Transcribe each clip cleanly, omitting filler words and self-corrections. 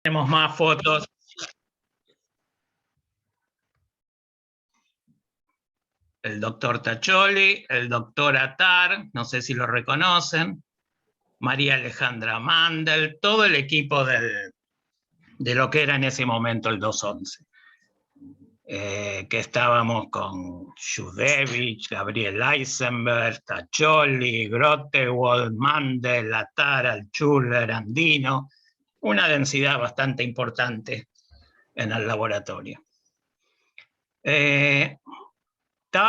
Tenemos más fotos. El doctor Tacholi, el doctor Attar, no sé si lo reconocen, María Alejandra Mandel, todo el equipo de lo que era en ese momento el 211. Que estábamos con Shudevich, Gabriel Eisenberg, Tacholi, Grotewald, Mandel, Attar, Altschuler, Andino, una densidad bastante importante en el laboratorio. Estaba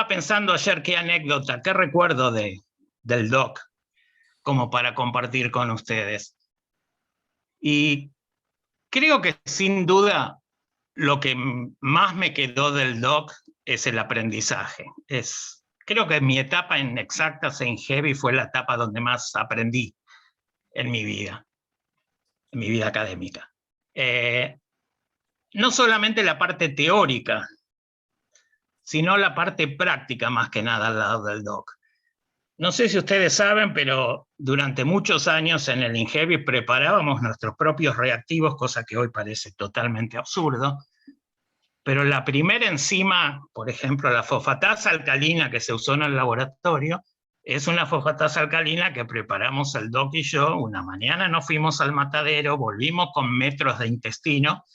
pensando ayer qué anécdota, qué recuerdo del doc, como para compartir con ustedes. Y creo que sin duda lo que más me quedó del doc es el aprendizaje. Creo que mi etapa en Exactas, en Heavy, fue la etapa donde más aprendí en mi vida académica. No solamente la parte teórica, sino la parte práctica más que nada al lado del doc. No sé si ustedes saben, pero durante muchos años en el INHEVI preparábamos nuestros propios reactivos, cosa que hoy parece totalmente absurdo. Pero la primera enzima, por ejemplo, la fosfatasa alcalina que se usó en el laboratorio, es una fosfatasa alcalina que preparamos el doc y yo. Una mañana nos fuimos al matadero, volvimos con metros de intestino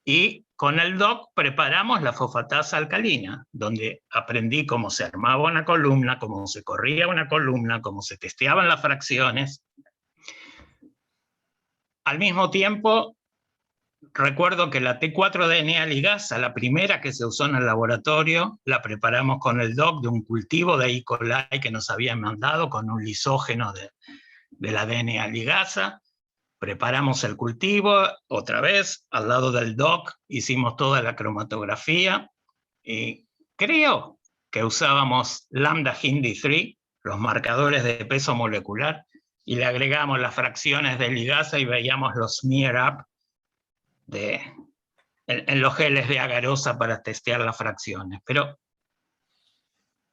y con el doc preparamos la fosfatasa alcalina, donde aprendí cómo se armaba una columna, cómo se corría una columna, cómo se testeaban las fracciones. Al mismo tiempo, recuerdo que la T4-DNA ligasa, la primera que se usó en el laboratorio, la preparamos con el doc de un cultivo de E. coli que nos habían mandado con un lisógeno de la DNA ligasa. Preparamos el cultivo, otra vez, al lado del doc, hicimos toda la cromatografía y creo que usábamos lambda Hindi3, los marcadores de peso molecular, y le agregamos las fracciones de ligasa y veíamos los smear up en los geles de agarosa para testear las fracciones. Pero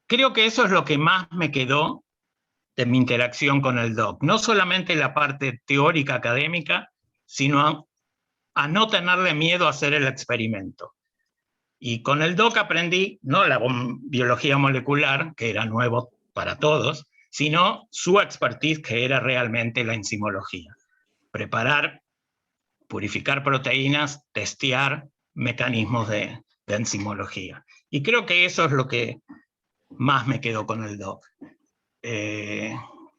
creo que eso es lo que más me quedó de mi interacción con el doc. No solamente la parte teórica académica, sino a no tenerle miedo a hacer el experimento. Y con el doc aprendí no la biología molecular, que era nuevo para todos, sino su expertise, que era realmente la enzimología. Preparar, purificar proteínas, testear mecanismos de enzimología. Y creo que eso es lo que más me quedó con el doc.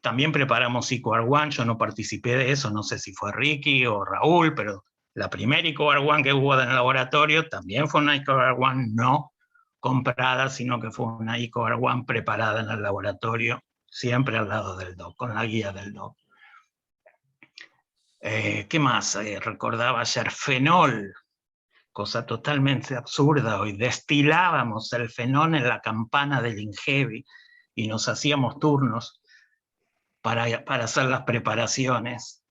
También preparamos ICOR-1, yo no participé de eso, no sé si fue Ricky o Raúl, pero la primera ICOR-1 que hubo en el laboratorio también fue una ICOR-1 no comprada, sino que fue una ICOR-1 preparada en el laboratorio, siempre al lado del doc, con la guía del doc. ¿Qué más? Recordaba ayer fenol, cosa totalmente absurda hoy. Destilábamos el fenol en la campana del INHEVI y nos hacíamos turnos para hacer las preparaciones.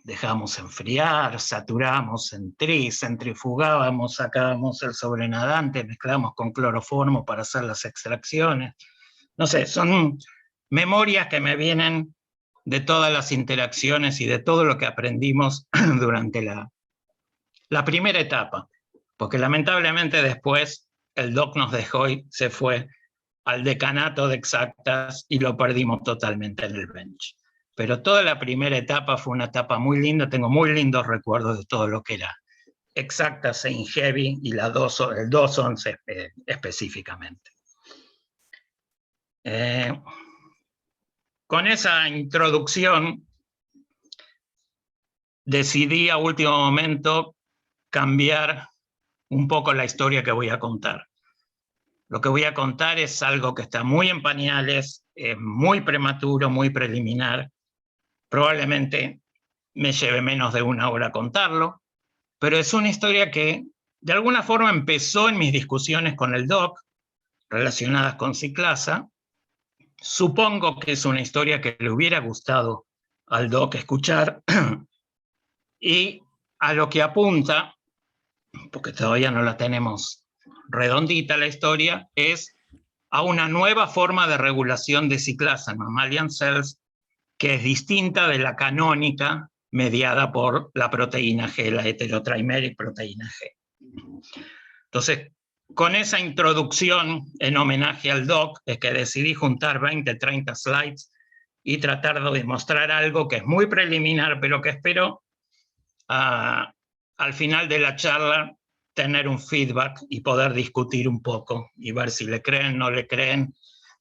Dejamos enfriar, saturamos en tris, centrifugábamos, sacábamos el sobrenadante, mezclamos con cloroformo para hacer las extracciones. No sé, son memorias que me vienen de todas las interacciones y de todo lo que aprendimos durante la primera etapa, porque lamentablemente después el doc nos dejó y se fue al decanato de Exactas y lo perdimos totalmente en el bench. Pero toda la primera etapa fue una etapa muy linda, tengo muy lindos recuerdos de todo lo que era Exactas en Heavy y el 211 específicamente. Con esa introducción decidí a último momento cambiar un poco la historia que voy a contar. Lo que voy a contar es algo que está muy en pañales, es muy prematuro, muy preliminar. Probablemente me lleve menos de una hora contarlo, pero es una historia que de alguna forma empezó en mis discusiones con el doc relacionadas con Ciclasa. Supongo que es una historia que le hubiera gustado al doc escuchar y a lo que apunta, porque todavía no la tenemos redondita la historia, es a una nueva forma de regulación de ciclasa en mammalian cells que es distinta de la canónica mediada por la proteína G, la heterotrimeric proteína G. Entonces, con esa introducción en homenaje al doc, es que decidí juntar 20, 30 slides y tratar de demostrar algo que es muy preliminar, pero que espero al final de la charla tener un feedback y poder discutir un poco y ver si le creen, no le creen,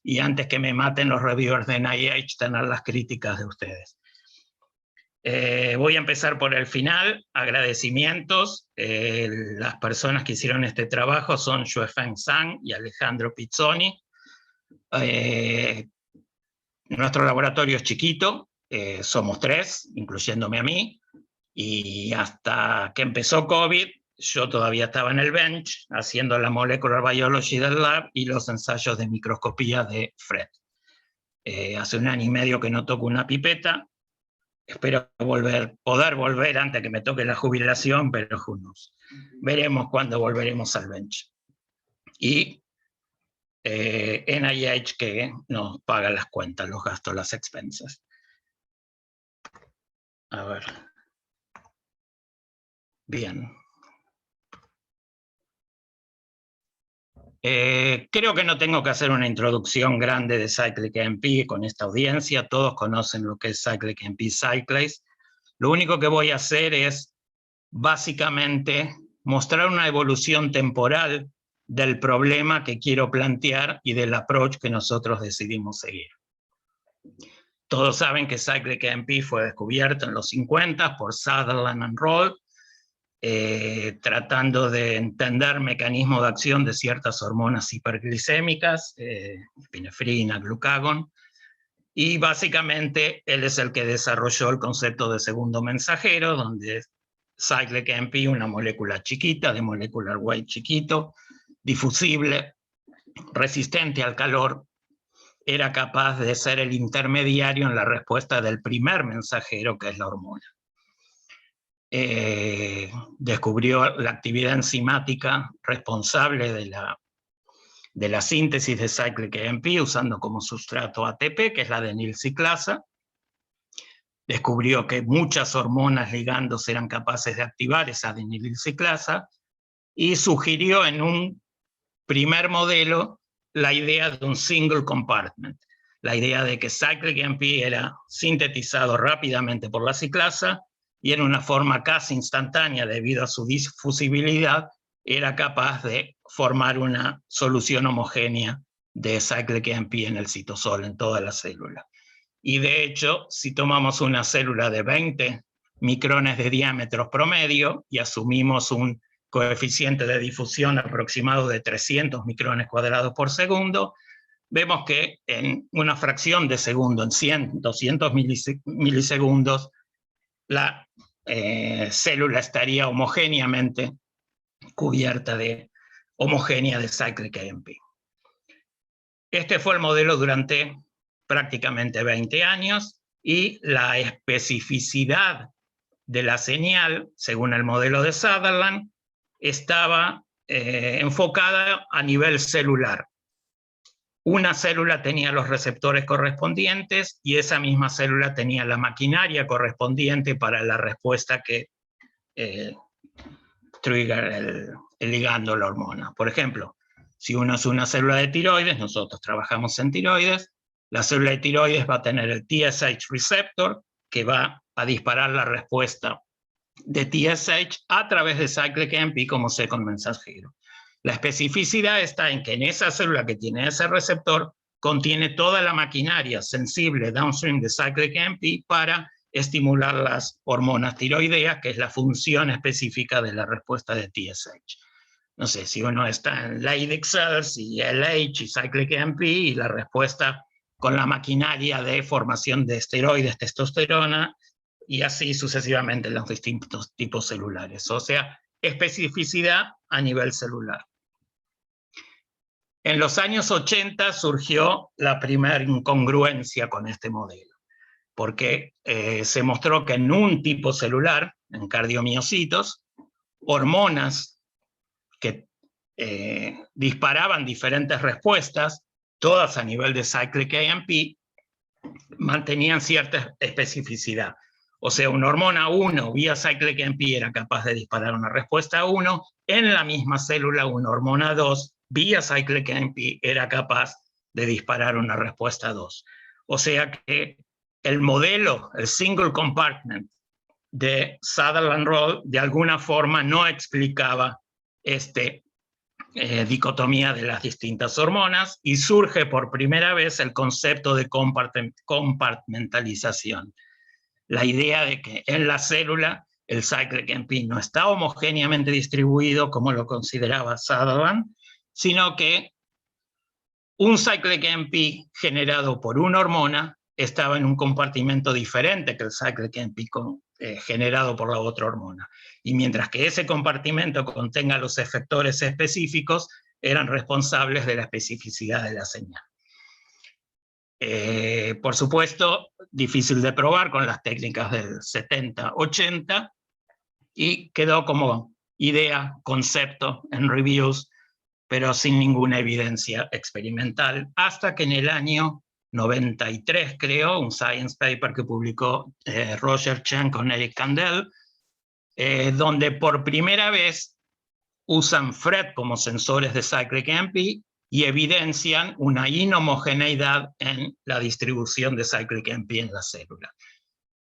y antes que me maten los reviewers de NIH, tener las críticas de ustedes. Voy a empezar por el final. Agradecimientos. Las personas que hicieron este trabajo son Xuefeng Zhang y Alejandro Pizzoni. Nuestro laboratorio es chiquito, somos 3, incluyéndome a mí, y hasta que empezó COVID, yo todavía estaba en el bench haciendo la molecular biology del lab y los ensayos de microscopía de Fred. Hace 1 año y medio que no toco una pipeta. Espero poder volver antes que me toque la jubilación, pero who knows. Veremos cuándo volveremos al bench. Y NIH que nos paga las cuentas, los gastos, las expensas. A ver. Bien. Creo que no tengo que hacer una introducción grande de Cyclic AMP con esta audiencia. Todos conocen lo que es Cyclic AMP Cyclase. Lo único que voy a hacer es básicamente mostrar una evolución temporal del problema que quiero plantear y del approach que nosotros decidimos seguir. Todos saben que Cyclic AMP fue descubierto en los 50 por Sutherland and Roll, tratando de entender mecanismos de acción de ciertas hormonas hiperglicémicas, epinefrina, glucagón, y básicamente él es el que desarrolló el concepto de segundo mensajero, donde Cyclic AMP, una molécula chiquita, de molecular weight chiquito, difusible, resistente al calor, era capaz de ser el intermediario en la respuesta del primer mensajero, que es la hormona. Descubrió la actividad enzimática responsable de la síntesis de Cyclic AMP usando como sustrato ATP, que es la adenilciclasa. Descubrió que muchas hormonas ligandos eran capaces de activar esa adenilciclasa y sugirió en un primer modelo la idea de un single compartment, la idea de que Cyclic AMP era sintetizado rápidamente por la ciclasa y en una forma casi instantánea debido a su difusibilidad era capaz de formar una solución homogénea de Cyclic AMP en el citosol, en toda la célula. Y de hecho, si tomamos una célula de 20 micrones de diámetro promedio y asumimos un coeficiente de difusión aproximado de 300 micrones cuadrados por segundo, vemos que en una fracción de segundo, en 100, 200 milisegundos, la célula estaría homogéneamente cubierta de homogénea de Cyclic AMP. Este fue el modelo durante prácticamente 20 años y la especificidad de la señal, según el modelo de Sutherland, estaba enfocada a nivel celular. Una célula tenía los receptores correspondientes y esa misma célula tenía la maquinaria correspondiente para la respuesta que trigger el ligando la hormona. Por ejemplo, si uno es una célula de tiroides, nosotros trabajamos en tiroides, la célula de tiroides va a tener el TSH receptor, que va a disparar la respuesta de TSH a través de Cyclic AMP como second mensajero. La especificidad está en que en esa célula que tiene ese receptor contiene toda la maquinaria sensible downstream de Cyclic AMP para estimular las hormonas tiroideas, que es la función específica de la respuesta de TSH. No sé, si uno está en Leydig cells y LH y Cyclic AMP y la respuesta con la maquinaria de formación de esteroides, testosterona, y así sucesivamente en los distintos tipos celulares. O sea, especificidad a nivel celular. En los años 80 surgió la primera incongruencia con este modelo, porque se mostró que en un tipo celular, en cardiomiocitos, hormonas que disparaban diferentes respuestas, todas a nivel de Cyclic AMP, mantenían cierta especificidad. O sea, una hormona 1 vía cyclic AMP era capaz de disparar una respuesta 1, en la misma célula una hormona 2 vía cyclic AMP era capaz de disparar una respuesta 2. O sea que el modelo, el single compartment de Sutherland-Roll, de alguna forma no explicaba dicotomía de las distintas hormonas, y surge por primera vez el concepto de compartmentalización. La idea de que en la célula el cyclic AMP no está homogéneamente distribuido como lo consideraba Sutherland, sino que un cyclic AMP generado por una hormona estaba en un compartimento diferente que el cyclic AMP generado por la otra hormona. Y mientras que ese compartimento contenga los efectores específicos, eran responsables de la especificidad de la señal. Por supuesto, difícil de probar con las técnicas del 70-80, y quedó como idea, concepto en reviews, pero sin ninguna evidencia experimental, hasta que en el año 93, creo, un science paper que publicó Roger Chen con Eric Kandel, donde por primera vez usan FRET como sensores de cyclic AMP y evidencian una inhomogeneidad en la distribución de cyclic AMP en la célula.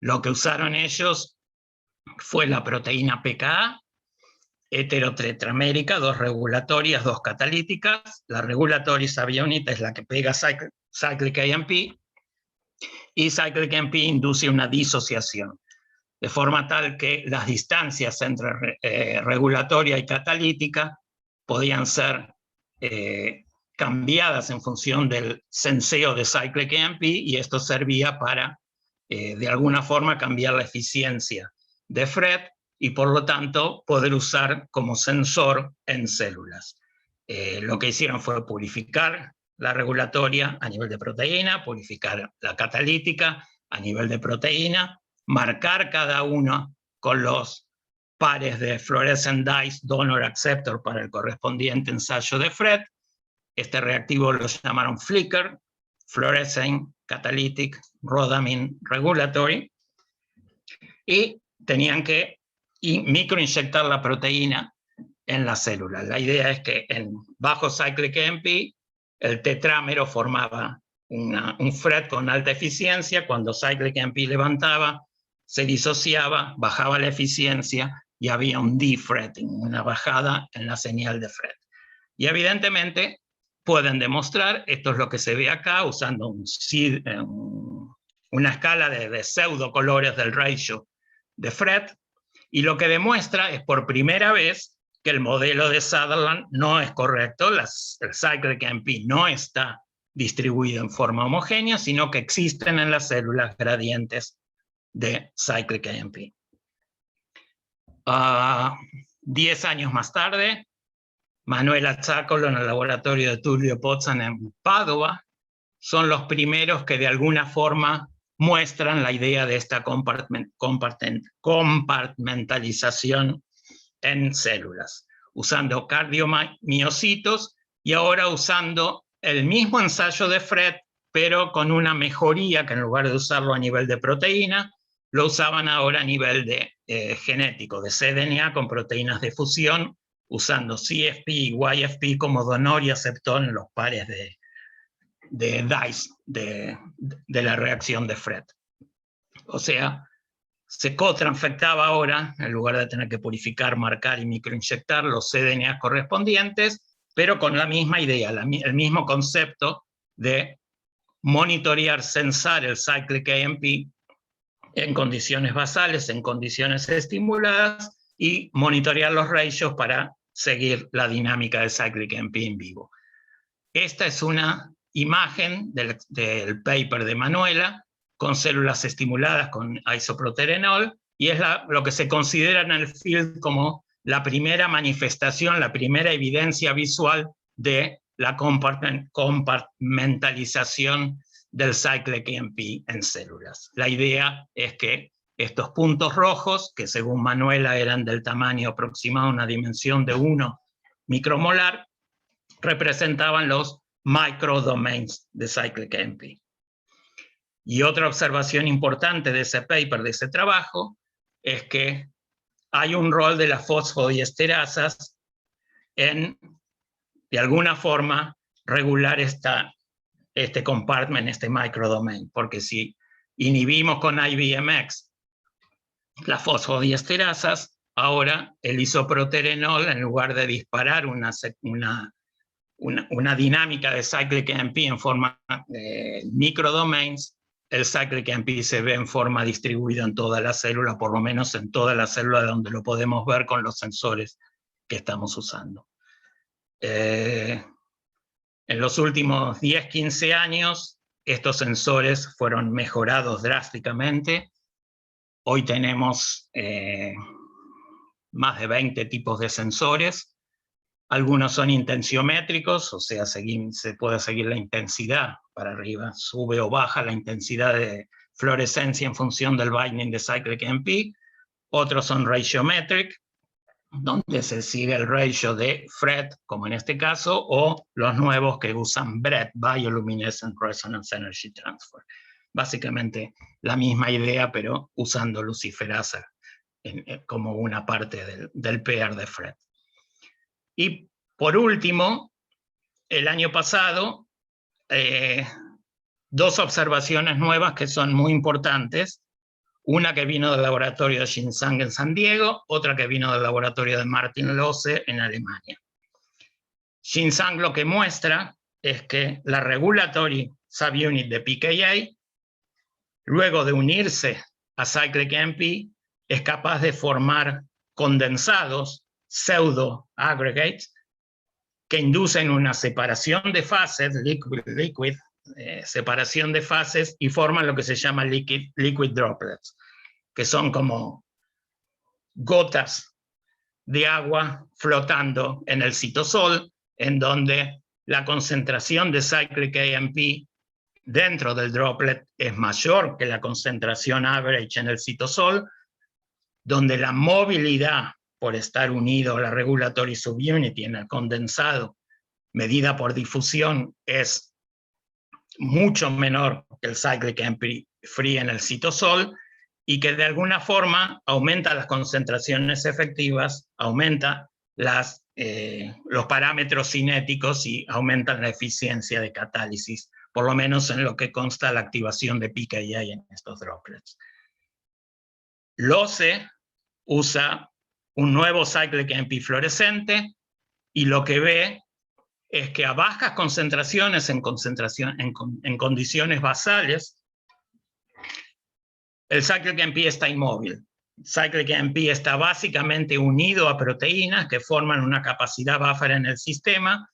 Lo que usaron ellos fue la proteína PKA, heterotetramérica, 2 regulatorias, 2 catalíticas. La regulatory subunit es la que pega cyclic AMP, y cyclic AMP induce una disociación, de forma tal que las distancias entre regulatoria y catalítica podían ser cambiadas en función del senseo de cyclic AMP, y esto servía para, de alguna forma, cambiar la eficiencia de FRET y, por lo tanto, poder usar como sensor en células. Lo que hicieron fue purificar la regulatoria a nivel de proteína, purificar la catalítica a nivel de proteína, marcar cada uno con los pares de fluorescent dyes donor acceptor para el correspondiente ensayo de FRET. Este reactivo lo llamaron Flicker, Fluorescent Catalytic Rhodamine Regulatory, y tenían que microinyectar la proteína en la célula. La idea es que en bajo cyclic AMP el tetrámero formaba un FRET con alta eficiencia. Cuando cyclic AMP levantaba, se disociaba, bajaba la eficiencia y había un defretting, una bajada en la señal de FRET. Y evidentemente pueden demostrar, esto es lo que se ve acá, usando una escala de pseudocolores del ratio de FRET, y lo que demuestra es por primera vez que el modelo de Sutherland no es correcto, el cyclic AMP no está distribuido en forma homogénea, sino que existen en las células gradientes de cyclic AMP. 10 años más tarde, Manuela Zacolo en el laboratorio de Tullio Pozzan en Padua son los primeros que de alguna forma muestran la idea de esta compartmentalización en células, usando cardiomiocitos y ahora usando el mismo ensayo de FRET, pero con una mejoría, que en lugar de usarlo a nivel de proteína, lo usaban ahora a nivel de genético, de cDNA con proteínas de fusión, usando CFP y YFP como donor y aceptor en los pares de dyes de la reacción de FRET. O sea, se co-transfectaba ahora, en lugar de tener que purificar, marcar y microinyectar los cDNA correspondientes, pero con la misma idea, el mismo concepto de monitorear, censar el cyclic AMP en condiciones basales, en condiciones estimuladas, y monitorear los ratios para seguir la dinámica del cyclic AMP en vivo. Esta es una imagen del paper de Manuela, con células estimuladas con isoproterenol, y es lo que se considera en el field como la primera manifestación, la primera evidencia visual de la compartmentalización del cyclic AMP en células. La idea es que estos puntos rojos, que según Manuela eran del tamaño aproximado a una dimensión de 1 micromolar, representaban los microdomains de cyclic AMP. Y otra observación importante de ese paper, de ese trabajo, es que hay un rol de las fosfodiesterasas en, de alguna forma, regular este compartment, este microdomain, porque si inhibimos con IBMX las fosfodiesterasas, ahora el isoproterenol, en lugar de disparar una dinámica de cyclic AMP en forma de microdomains, el cyclic AMP se ve en forma distribuida en toda la célula, por lo menos en toda la célula donde lo podemos ver con los sensores que estamos usando. En los últimos 10, 15 años, estos sensores fueron mejorados drásticamente. Hoy tenemos más de 20 tipos de sensores. Algunos son intensiométricos, o sea, se puede seguir la intensidad para arriba, sube o baja la intensidad de fluorescencia en función del binding de cyclic AMP. Otros son ratiometric, donde se sigue el ratio de FRET, como en este caso, o los nuevos que usan BRET, Bioluminescent Resonance Energy Transfer. Básicamente la misma idea, pero usando luciferasa como una parte del pair de FRET. Y por último, el año pasado, dos observaciones nuevas que son muy importantes. Una que vino del laboratorio de Xinsang en San Diego, otra que vino del laboratorio de Martin Lohse en Alemania. Xinsang lo que muestra es que la regulatory subunit de pKa, luego de unirse a cyclic AMP, es capaz de formar condensados, pseudo aggregates, que inducen una separación de fases, liquid, separación de fases, y forman lo que se llama liquid droplets, que son como gotas de agua flotando en el citosol, en donde la concentración de cyclic AMP dentro del droplet es mayor que la concentración average en el citosol, donde la movilidad por estar unido a la regulatory subunity en el condensado, medida por difusión, es mucho menor que el cyclic AMP free en el citosol, y que de alguna forma aumenta las concentraciones efectivas, aumenta los parámetros cinéticos y aumentan la eficiencia de catálisis, por lo menos en lo que consta la activación de pKa en estos droplets. Lohse usa un nuevo cyclic AMP fluorescente y lo que ve es que a bajas concentraciones, en condiciones basales, el cyclic AMP está inmóvil. Cyclic AMP está básicamente unido a proteínas que forman una capacidad buffer en el sistema,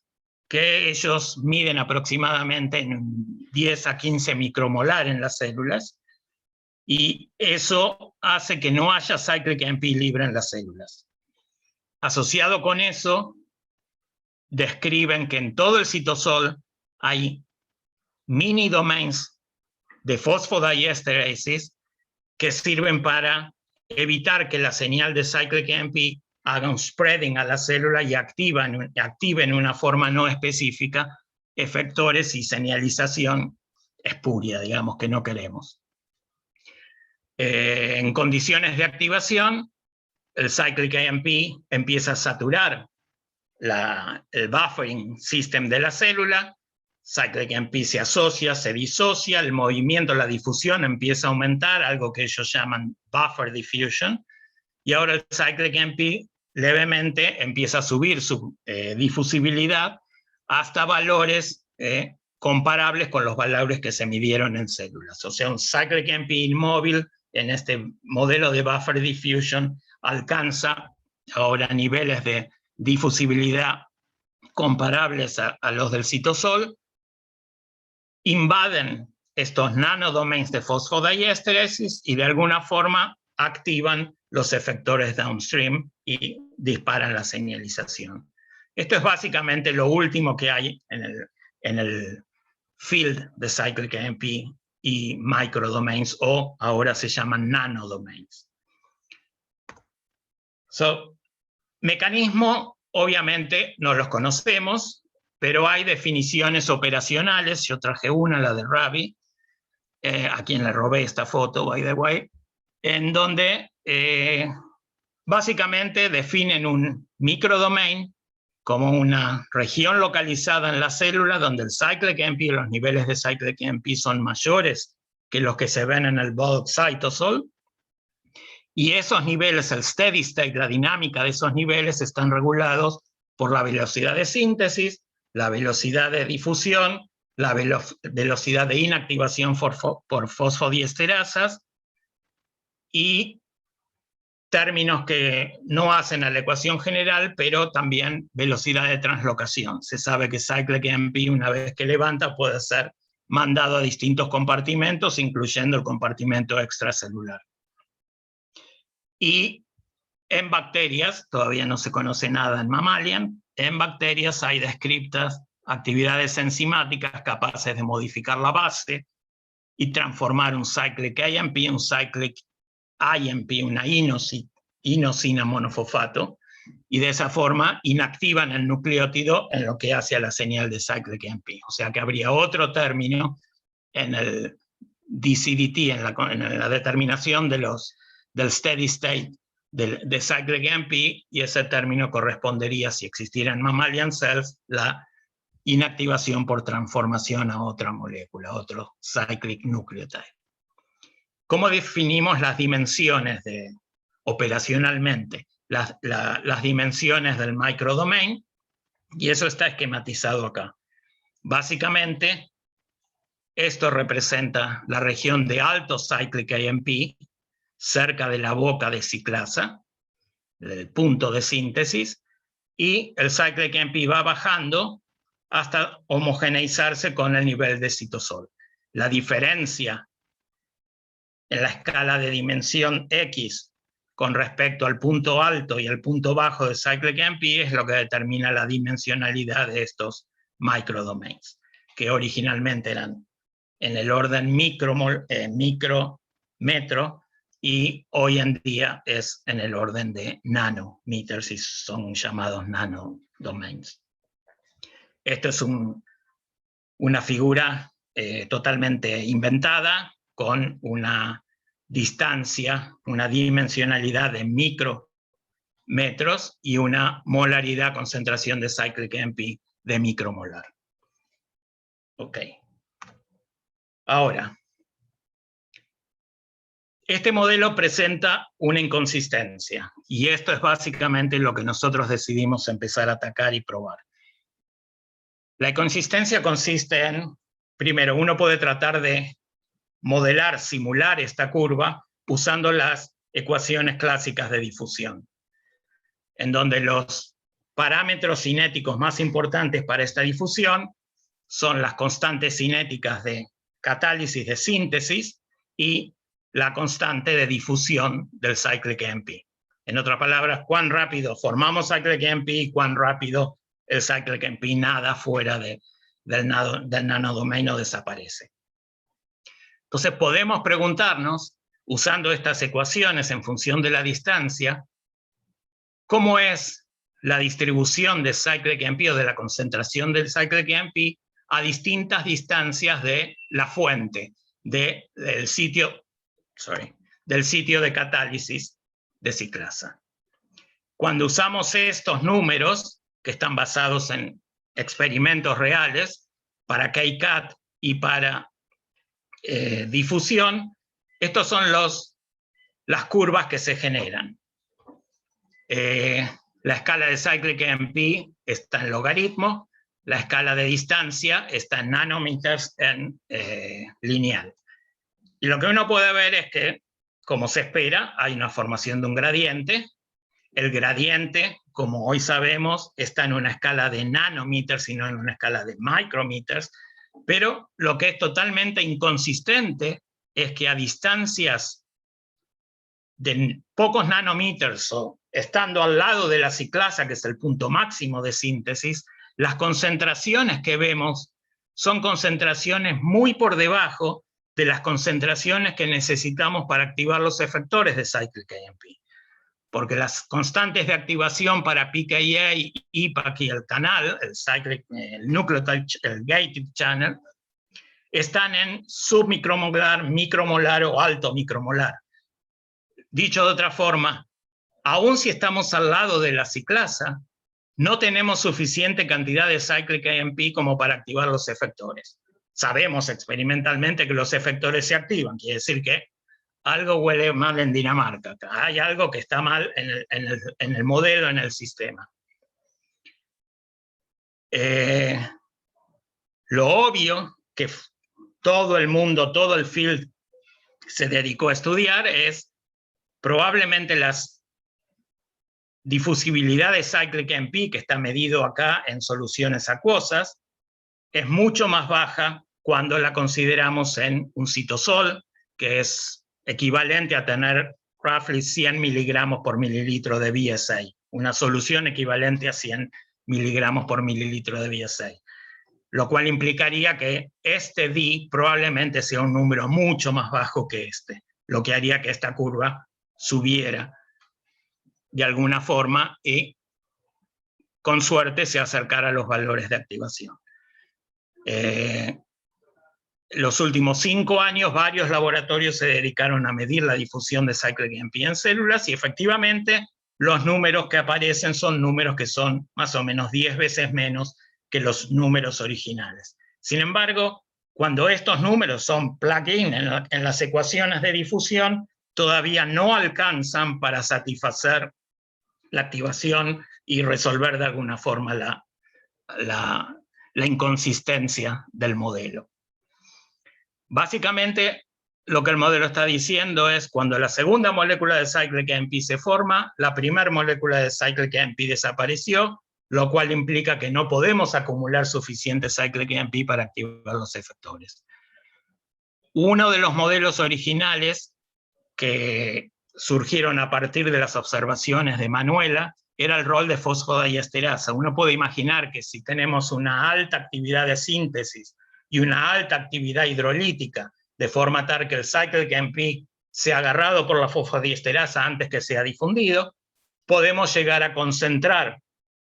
que ellos miden aproximadamente en 10 a 15 micromolar en las células, y eso hace que no haya cyclic AMP libre en las células. Asociado con eso, describen que en todo el citosol hay mini domains de fosfodiesterases que sirven para evitar que la señal de cyclic AMP haga un spreading a la célula y activen en una forma no específica efectores y señalización espuria, digamos, que no queremos. En condiciones de activación, el cyclic AMP empieza a saturar el buffering system de la célula, cyclic AMP se asocia, se disocia, el movimiento, la difusión empieza a aumentar, algo que ellos llaman buffer diffusion, y ahora el cyclic AMP levemente empieza a subir su difusibilidad hasta valores comparables con los valores que se midieron en células. O sea, un cyclic AMP inmóvil en este modelo de buffer diffusion alcanza ahora niveles de difusibilidad comparables a los del citosol, invaden estos nanodomains de fosfodiesteresis y de alguna forma activan los efectores downstream y disparan la señalización. Esto es básicamente lo último que hay en el field de cyclic AMP y microdomains, o ahora se llaman nanodomains. Mecanismo, obviamente no los conocemos, pero hay definiciones operacionales. Yo traje una, la de Rabi, a quien le robé esta foto, by the way, en donde básicamente definen un microdomain como una región localizada en la célula donde el cyclic MP, los niveles de cyclic MP son mayores que los que se ven en el bulk cytosol, y esos niveles, el steady state, la dinámica de esos niveles están regulados por la velocidad de síntesis, la velocidad de difusión, la velocidad de inactivación por fosfodiesterasas y términos que no hacen a la ecuación general, pero también velocidad de translocación. Se sabe que cyclic MP, una vez que levanta, puede ser mandado a distintos compartimentos, incluyendo el compartimento extracelular. Y en bacterias, todavía no se conoce nada en Mammalian, en bacterias hay descritas actividades enzimáticas capaces de modificar la base y transformar un cyclic AMP en un cyclic IMP, una inosina monofosfato, y de esa forma inactivan el nucleótido en lo que hace a la señal de cyclic AMP. O sea que habría otro término en el DCDT, en la determinación del steady state de cyclic AMP, y ese término correspondería, si existiera en mammalian cells, la inactivación por transformación a otra molécula, otro cyclic nucleotide. ¿Cómo definimos las dimensiones operacionalmente? Las dimensiones del microdomain, y eso está esquematizado acá. Básicamente, esto representa la región de alto cyclic AMP, cerca de la boca de ciclasa, el punto de síntesis, y el cyclic AMP va bajando hasta homogeneizarse con el nivel de citosol. La diferencia en la escala de dimensión X con respecto al punto alto y al punto bajo de cyclic AMP es lo que determina la dimensionalidad de estos microdomains, que originalmente eran en el orden micrometro, y hoy en día es en el orden de nanometers y son llamados nanodomains. Esto es una figura totalmente inventada, con una distancia, una dimensionalidad de micrometros y una molaridad, concentración de cyclic AMP de micromolar. Ok. Ahora, este modelo presenta una inconsistencia, y esto es básicamente lo que nosotros decidimos empezar a atacar y probar. La inconsistencia consiste en, primero, uno puede tratar de modelar, simular esta curva usando las ecuaciones clásicas de difusión, en donde los parámetros cinéticos más importantes para esta difusión son las constantes cinéticas de catálisis de síntesis y la constante de difusión del cyclic AMP. En otras palabras, cuán rápido formamos cyclic AMP y cuán rápido el cyclic AMP nada fuera del nanodomain o desaparece. Entonces podemos preguntarnos, usando estas ecuaciones en función de la distancia, ¿cómo es la distribución de cyclic AMP o de la concentración del cyclic AMP a distintas distancias de la fuente, del sitio de catálisis de ciclasa? Cuando usamos estos números, que están basados en experimentos reales, para KCAT y para difusión, estos son las curvas que se generan. La escala de cyclic AMP está en logaritmo, la escala de distancia está en nanometers en lineal. Y lo que uno puede ver es que, como se espera, hay una formación de un gradiente. El gradiente, como hoy sabemos, está en una escala de nanometers y no en una escala de micrometers, pero lo que es totalmente inconsistente es que a distancias de pocos nanometers o estando al lado de la ciclasa, que es el punto máximo de síntesis, las concentraciones que vemos son concentraciones muy por debajo de las concentraciones que necesitamos para activar los efectores de cyclic AMP. Porque las constantes de activación para pKa, IPAC y el canal, el nucleotide, el gated channel, están en submicromolar, micromolar o alto micromolar. Dicho de otra forma, aun si estamos al lado de la ciclasa, no tenemos suficiente cantidad de cyclic AMP como para activar los efectores. Sabemos experimentalmente que los efectores se activan, quiere decir que algo huele mal en Dinamarca, hay algo que está mal en el modelo, en el sistema. Lo obvio que todo el mundo, todo el field se dedicó a estudiar es probablemente las difusibilidad de cyclic AMP, que está medido acá en soluciones acuosas, es mucho más baja cuando la consideramos en un citosol, que es equivalente a tener roughly 100 miligramos por mililitro de BSA, una solución equivalente a 100 miligramos por mililitro de BSA, lo cual implicaría que este D probablemente sea un número mucho más bajo que este, lo que haría que esta curva subiera de alguna forma y con suerte se acercara a los valores de activación. Los últimos 5 años varios laboratorios se dedicaron a medir la difusión de cyclic AMP en células y efectivamente los números que aparecen son números que son más o menos 10 veces menos que los números originales. Sin embargo, cuando estos números son plug-in en las ecuaciones de difusión, todavía no alcanzan para satisfacer la activación y resolver de alguna forma la inconsistencia del modelo. Básicamente, lo que el modelo está diciendo es cuando la segunda molécula de cyclic AMP se forma, la primera molécula de cyclic AMP desapareció, lo cual implica que no podemos acumular suficiente cyclic AMP para activar los efectores. Uno de los modelos originales que surgieron a partir de las observaciones de Manuela era el rol de fosfodiesterasa. Uno puede imaginar que si tenemos una alta actividad de síntesis y una alta actividad hidrolítica, de forma tal que el cyclic AMP sea agarrado por la fosfodiesterasa antes que sea difundido, podemos llegar a concentrar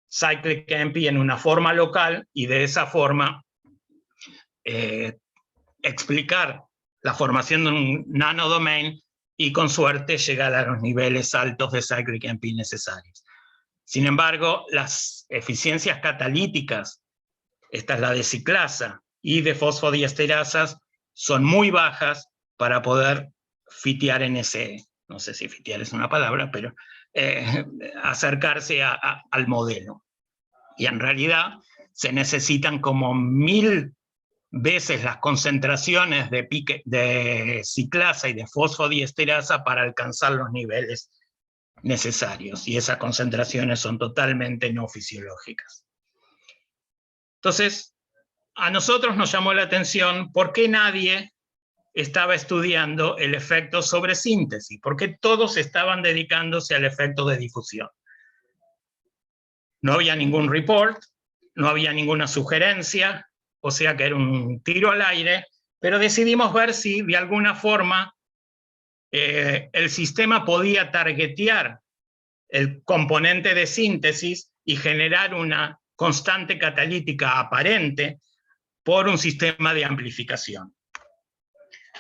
cyclic AMP en una forma local y de esa forma explicar la formación de un nanodomain y con suerte llegar a los niveles altos de cyclic AMP necesarios. Sin embargo, las eficiencias catalíticas, esta es la de ciclasa y de fosfodiesterasas, son muy bajas para poder fitear en ese, no sé si fitear es una palabra, pero acercarse al modelo. Y en realidad se necesitan como 1000 veces las concentraciones de ciclasa y de fosfodiesterasa para alcanzar los niveles necesarios, y esas concentraciones son totalmente no fisiológicas. Entonces, a nosotros nos llamó la atención por qué nadie estaba estudiando el efecto sobre síntesis, por qué todos estaban dedicándose al efecto de difusión. No había ningún report, no había ninguna sugerencia, o sea que era un tiro al aire, pero decidimos ver si de alguna forma el sistema podía targetear el componente de síntesis y generar una constante catalítica aparente por un sistema de amplificación.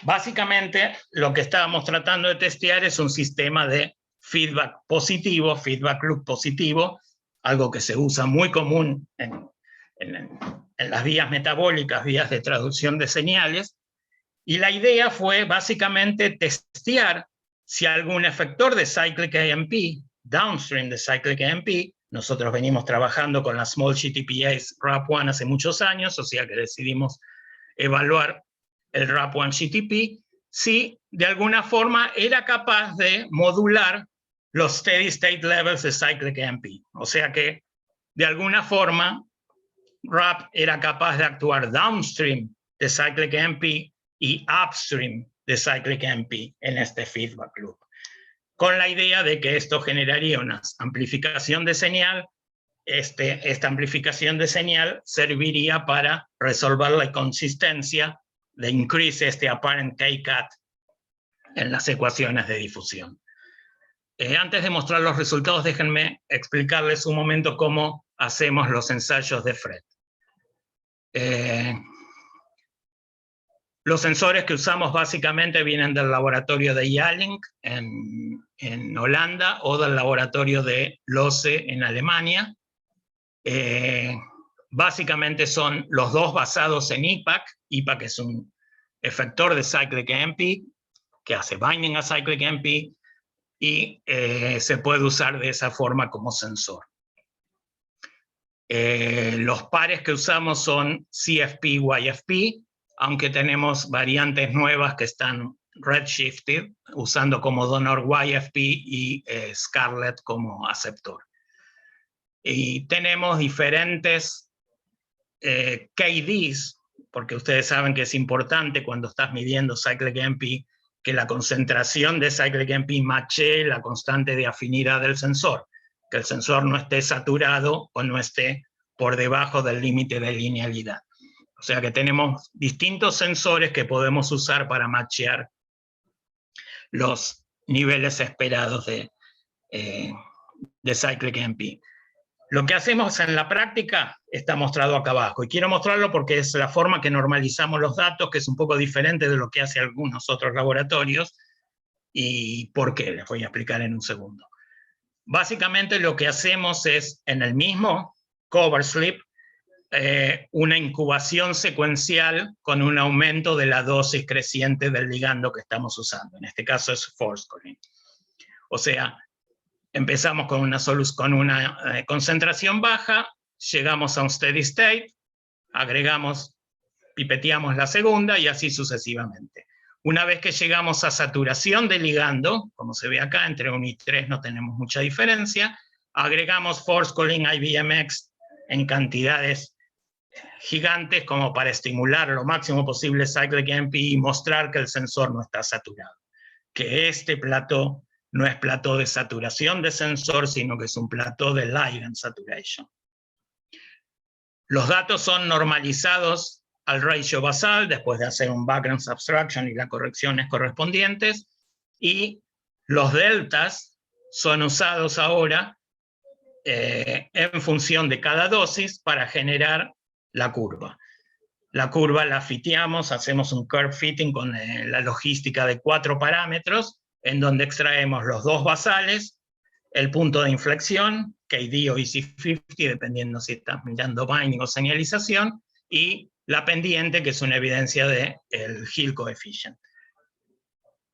Básicamente, lo que estábamos tratando de testear es un sistema de feedback positivo, feedback loop positivo, algo que se usa muy común en las vías metabólicas, vías de traducción de señales, y la idea fue básicamente testear si algún efector de cyclic AMP, downstream de cyclic AMP, nosotros venimos trabajando con las small GTPase RAP1 hace muchos años, o sea que decidimos evaluar el RAP1 GTP, si de alguna forma era capaz de modular los steady state levels de cyclic AMP. O sea que de alguna forma RAP era capaz de actuar downstream de cyclic AMP y upstream de cyclic AMP en este feedback loop, con la idea de que esto generaría una amplificación de señal. Esta amplificación de señal serviría para resolver la inconsistencia de increase apparent K-cat en las ecuaciones de difusión. Antes de mostrar los resultados, déjenme explicarles un momento cómo hacemos los ensayos de Fred. Los sensores que usamos básicamente vienen del laboratorio de Jalink en Holanda o del laboratorio de Losse en Alemania. Básicamente son los dos basados en IPAC. IPAC es un efector de cyclic AMP que hace binding a cyclic AMP y se puede usar de esa forma como sensor. Los pares que usamos son CFP-YFP, aunque tenemos variantes nuevas que están redshifted, usando como donor YFP y Scarlett como aceptor. Y tenemos diferentes KDs, porque ustedes saben que es importante cuando estás midiendo cyclic AMP que la concentración de cyclic AMP matche la constante de afinidad del sensor, que el sensor no esté saturado o no esté por debajo del límite de linealidad. O sea que tenemos distintos sensores que podemos usar para matchear los niveles esperados de cyclic AMP. Lo que hacemos en la práctica está mostrado acá abajo, y quiero mostrarlo porque es la forma que normalizamos los datos, que es un poco diferente de lo que hacen algunos otros laboratorios, y por qué, les voy a explicar en un segundo. Básicamente lo que hacemos es, en el mismo cover slip, una incubación secuencial con un aumento de la dosis creciente del ligando que estamos usando. En este caso es forskolin. O sea, empezamos con una concentración baja, llegamos a un steady state, agregamos, pipeteamos la segunda y así sucesivamente. Una vez que llegamos a saturación de ligando, como se ve acá, entre 1 y 3 no tenemos mucha diferencia, agregamos forskolin IBMX en cantidades gigantes como para estimular lo máximo posible cyclic AMP y mostrar que el sensor no está saturado, que este plató no es plató de saturación de sensor, sino que es un plató de ligand saturation. Los datos son normalizados al ratio basal después de hacer un background subtraction y las correcciones correspondientes, y los deltas son usados ahora en función de cada dosis para generar la curva. La curva la fiteamos, hacemos un curve fitting con la logística de 4 parámetros, en donde extraemos los dos basales, el punto de inflexión, KD o EC50, dependiendo si estás mirando binding o señalización, y la pendiente, que es una evidencia del Hill coefficient.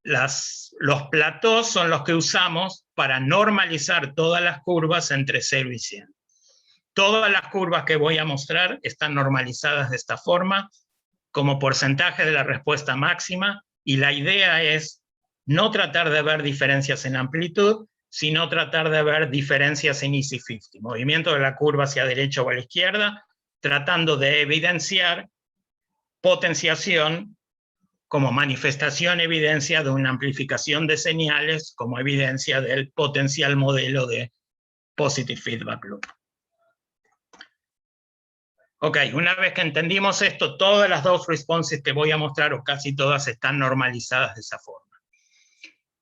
Los platós son los que usamos para normalizar todas las curvas entre 0 y 100. Todas las curvas que voy a mostrar están normalizadas de esta forma, como porcentaje de la respuesta máxima, y la idea es no tratar de ver diferencias en amplitud, sino tratar de ver diferencias en EC50, movimiento de la curva hacia derecha o a la izquierda, tratando de evidenciar potenciación como manifestación, evidencia de una amplificación de señales, como evidencia del potencial modelo de positive feedback loop. Ok, una vez que entendimos esto, todas las dose responses que voy a mostrar, o casi todas, están normalizadas de esa forma.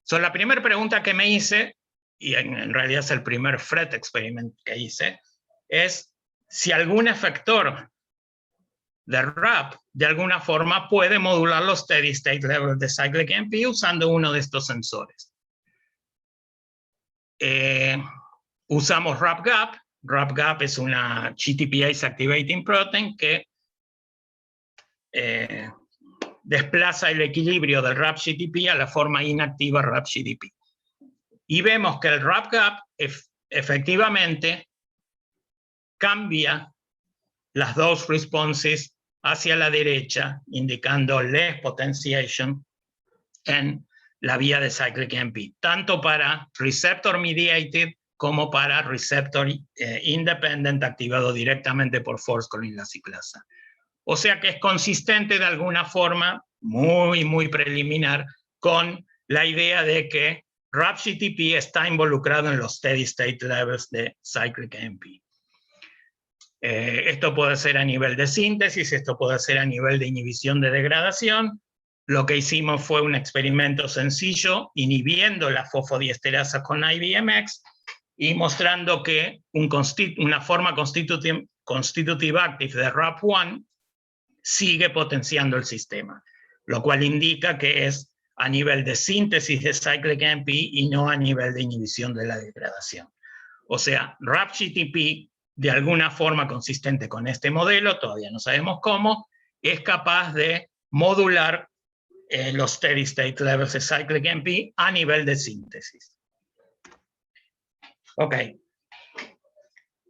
So, la primera pregunta que me hice, y en realidad es el primer FRET experiment que hice, es si algún efector de RAP de alguna forma puede modular los steady state levels de cyclic AMP usando uno de estos sensores. Usamos RAP-GAP. RAP-GAP es una GTPase activating protein que desplaza el equilibrio del RAP-GTP a la forma inactiva RAP-GTP. Y vemos que el RAP-GAP efectivamente cambia las dose responses hacia la derecha, indicando less potentiation en la vía de cyclic AMP, tanto para receptor mediated como para receptor independent activado directamente por forskolin la ciclasa. O sea que es consistente de alguna forma, muy preliminar, con la idea de que RAP-GTP está involucrado en los steady state levels de cyclic AMP. Esto puede ser a nivel de síntesis, esto puede ser a nivel de inhibición de degradación. Lo que hicimos fue un experimento sencillo, inhibiendo la fosfodiesterasa con IBMX y mostrando que una forma constitutiva active de RAP1 sigue potenciando el sistema. lo cual indica que es a nivel de síntesis de cyclic AMP y no a nivel de inhibición de la degradación. O sea, RAP-GTP, de alguna forma consistente con este modelo, todavía no sabemos cómo, es capaz de modular los steady state levels de cyclic AMP a nivel de síntesis. Ok.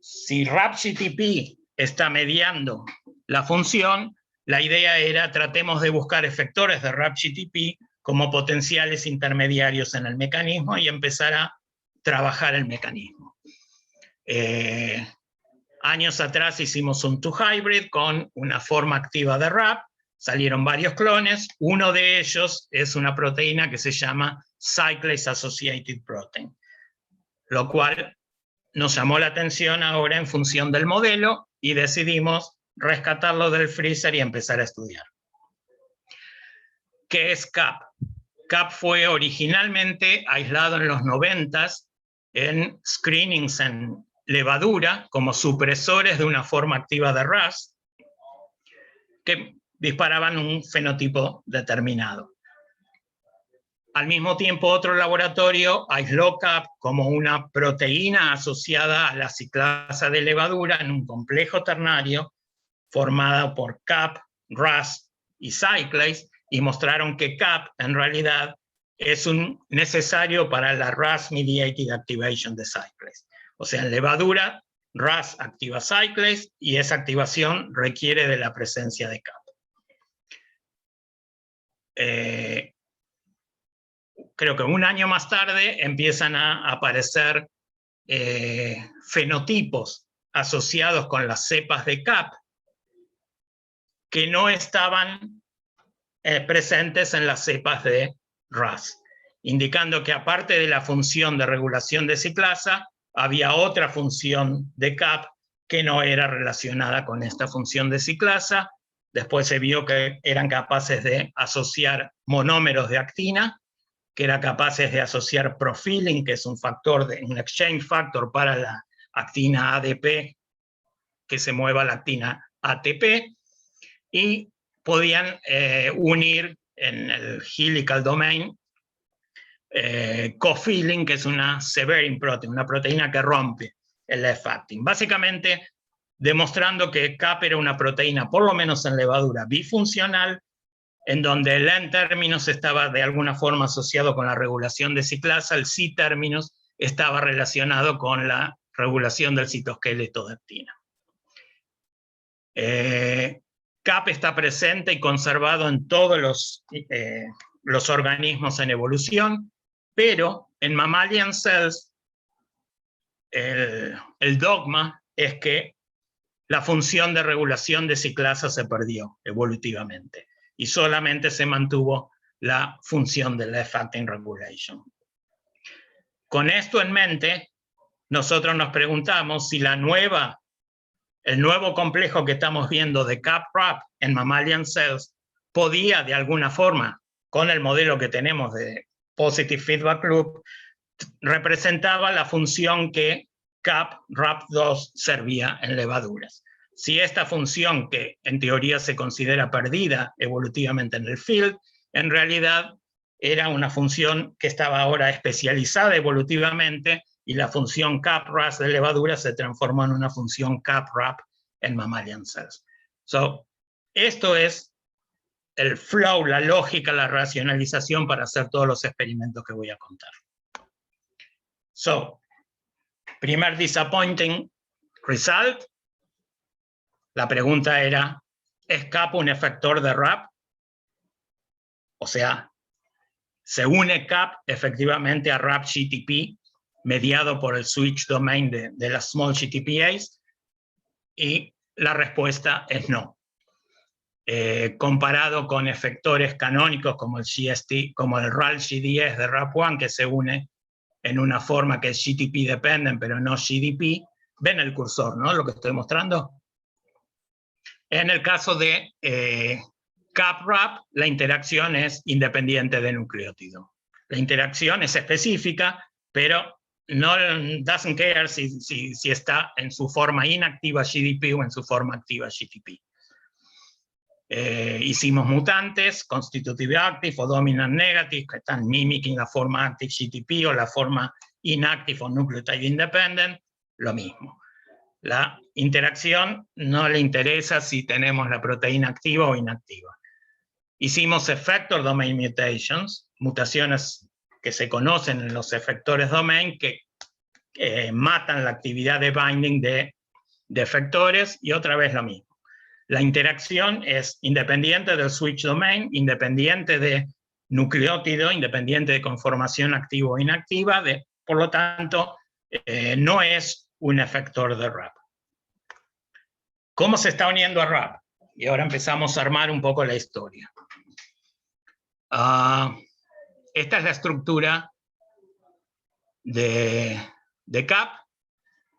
Si RAP-GTP está mediando la función, la idea era tratemos de buscar efectores de RAP-GTP como potenciales intermediarios en el mecanismo y empezar a trabajar el mecanismo. Años atrás hicimos un 2-hybrid con una forma activa de RAP, salieron varios clones, uno de ellos es una proteína que se llama Cyclase Associated Protein, lo cual nos llamó la atención ahora en función del modelo y decidimos rescatarlo del freezer y empezar a estudiar. ¿Qué es CAP? CAP fue originalmente aislado en los 90s en screenings en levadura como supresores de una forma activa de RAS que disparaban un fenotipo determinado. Al mismo tiempo, otro laboratorio aisló CAP como una proteína asociada a la ciclasa de levadura en un complejo ternario formada por CAP, RAS y cyclase, y mostraron que CAP en realidad es necesario para la RAS-mediated activation de cyclase. O sea, en levadura, RAS activa cyclase y esa activación requiere de la presencia de CAP. Creo que un año más tarde empiezan a aparecer fenotipos asociados con las cepas de CAP que no estaban presentes en las cepas de RAS, indicando que aparte de la función de regulación de ciclasa, había otra función de CAP que no era relacionada con esta función de ciclasa. Después se vio que eran capaces de asociar monómeros de actina, que eran capaces de asociar profiling, que es un exchange factor para la actina ADP, que se mueva a la actina ATP, y podían unir en el helical domain cofiling, que es una severin protein, una proteína que rompe el F-actin. Básicamente demostrando que CAP era una proteína, por lo menos en levadura, bifuncional, en donde el N-términos estaba de alguna forma asociado con la regulación de ciclasa, el C-términos estaba relacionado con la regulación del citoesqueleto de actina. CAP está presente y conservado en todos los organismos en evolución, pero en mammalian cells el dogma es que la función de regulación de ciclasa se perdió evolutivamente y solamente se mantuvo la función de la F-actin regulation. Con esto en mente, nosotros nos preguntamos si el nuevo complejo que estamos viendo de CAP-RAP en mammalian cells podía de alguna forma, con el modelo que tenemos de Positive Feedback Loop, representaba la función que CAP-RAP2 servía en levaduras. Si esta función, que en teoría se considera perdida evolutivamente en el field, en realidad era una función que estaba ahora especializada evolutivamente y la función CAP-RAS de levadura se transformó en una función CAP-RAP en mammalian cells. Esto es el flow, la lógica, la racionalización para hacer todos los experimentos que voy a contar. Primer disappointing result. La pregunta era, ¿es CAP un efector de RAP? O sea, se une CAP efectivamente a RAP-GTP, mediado por el switch domain de las small GTPase, y la respuesta es no. Comparado con efectores canónicos como el GST, como el RAL-GDS de RAP1, que se une en una forma que es GTP dependent, pero no GDP, ven el cursor, ¿no? Lo que estoy mostrando. En el caso de CAP-RAP, la interacción es independiente de nucleótido. La interacción es específica, pero no doesn't care si está en su forma inactiva GDP o en su forma activa GTP. Hicimos mutantes, constitutive active o dominant negative, que están mimicking la forma active GTP o la forma inactive o nucleotide independent, lo mismo. La interacción no le interesa si tenemos la proteína activa o inactiva. Hicimos effector domain mutations, mutaciones que se conocen en los efectores domain que matan la actividad de binding de efectores, y otra vez lo mismo. La interacción es independiente del switch domain, independiente de nucleótido, independiente de conformación activa o inactiva, por lo tanto, no es un efector de RAP. ¿Cómo se está uniendo a RAP? Y ahora empezamos a armar un poco la historia. Esta es la estructura de CAP.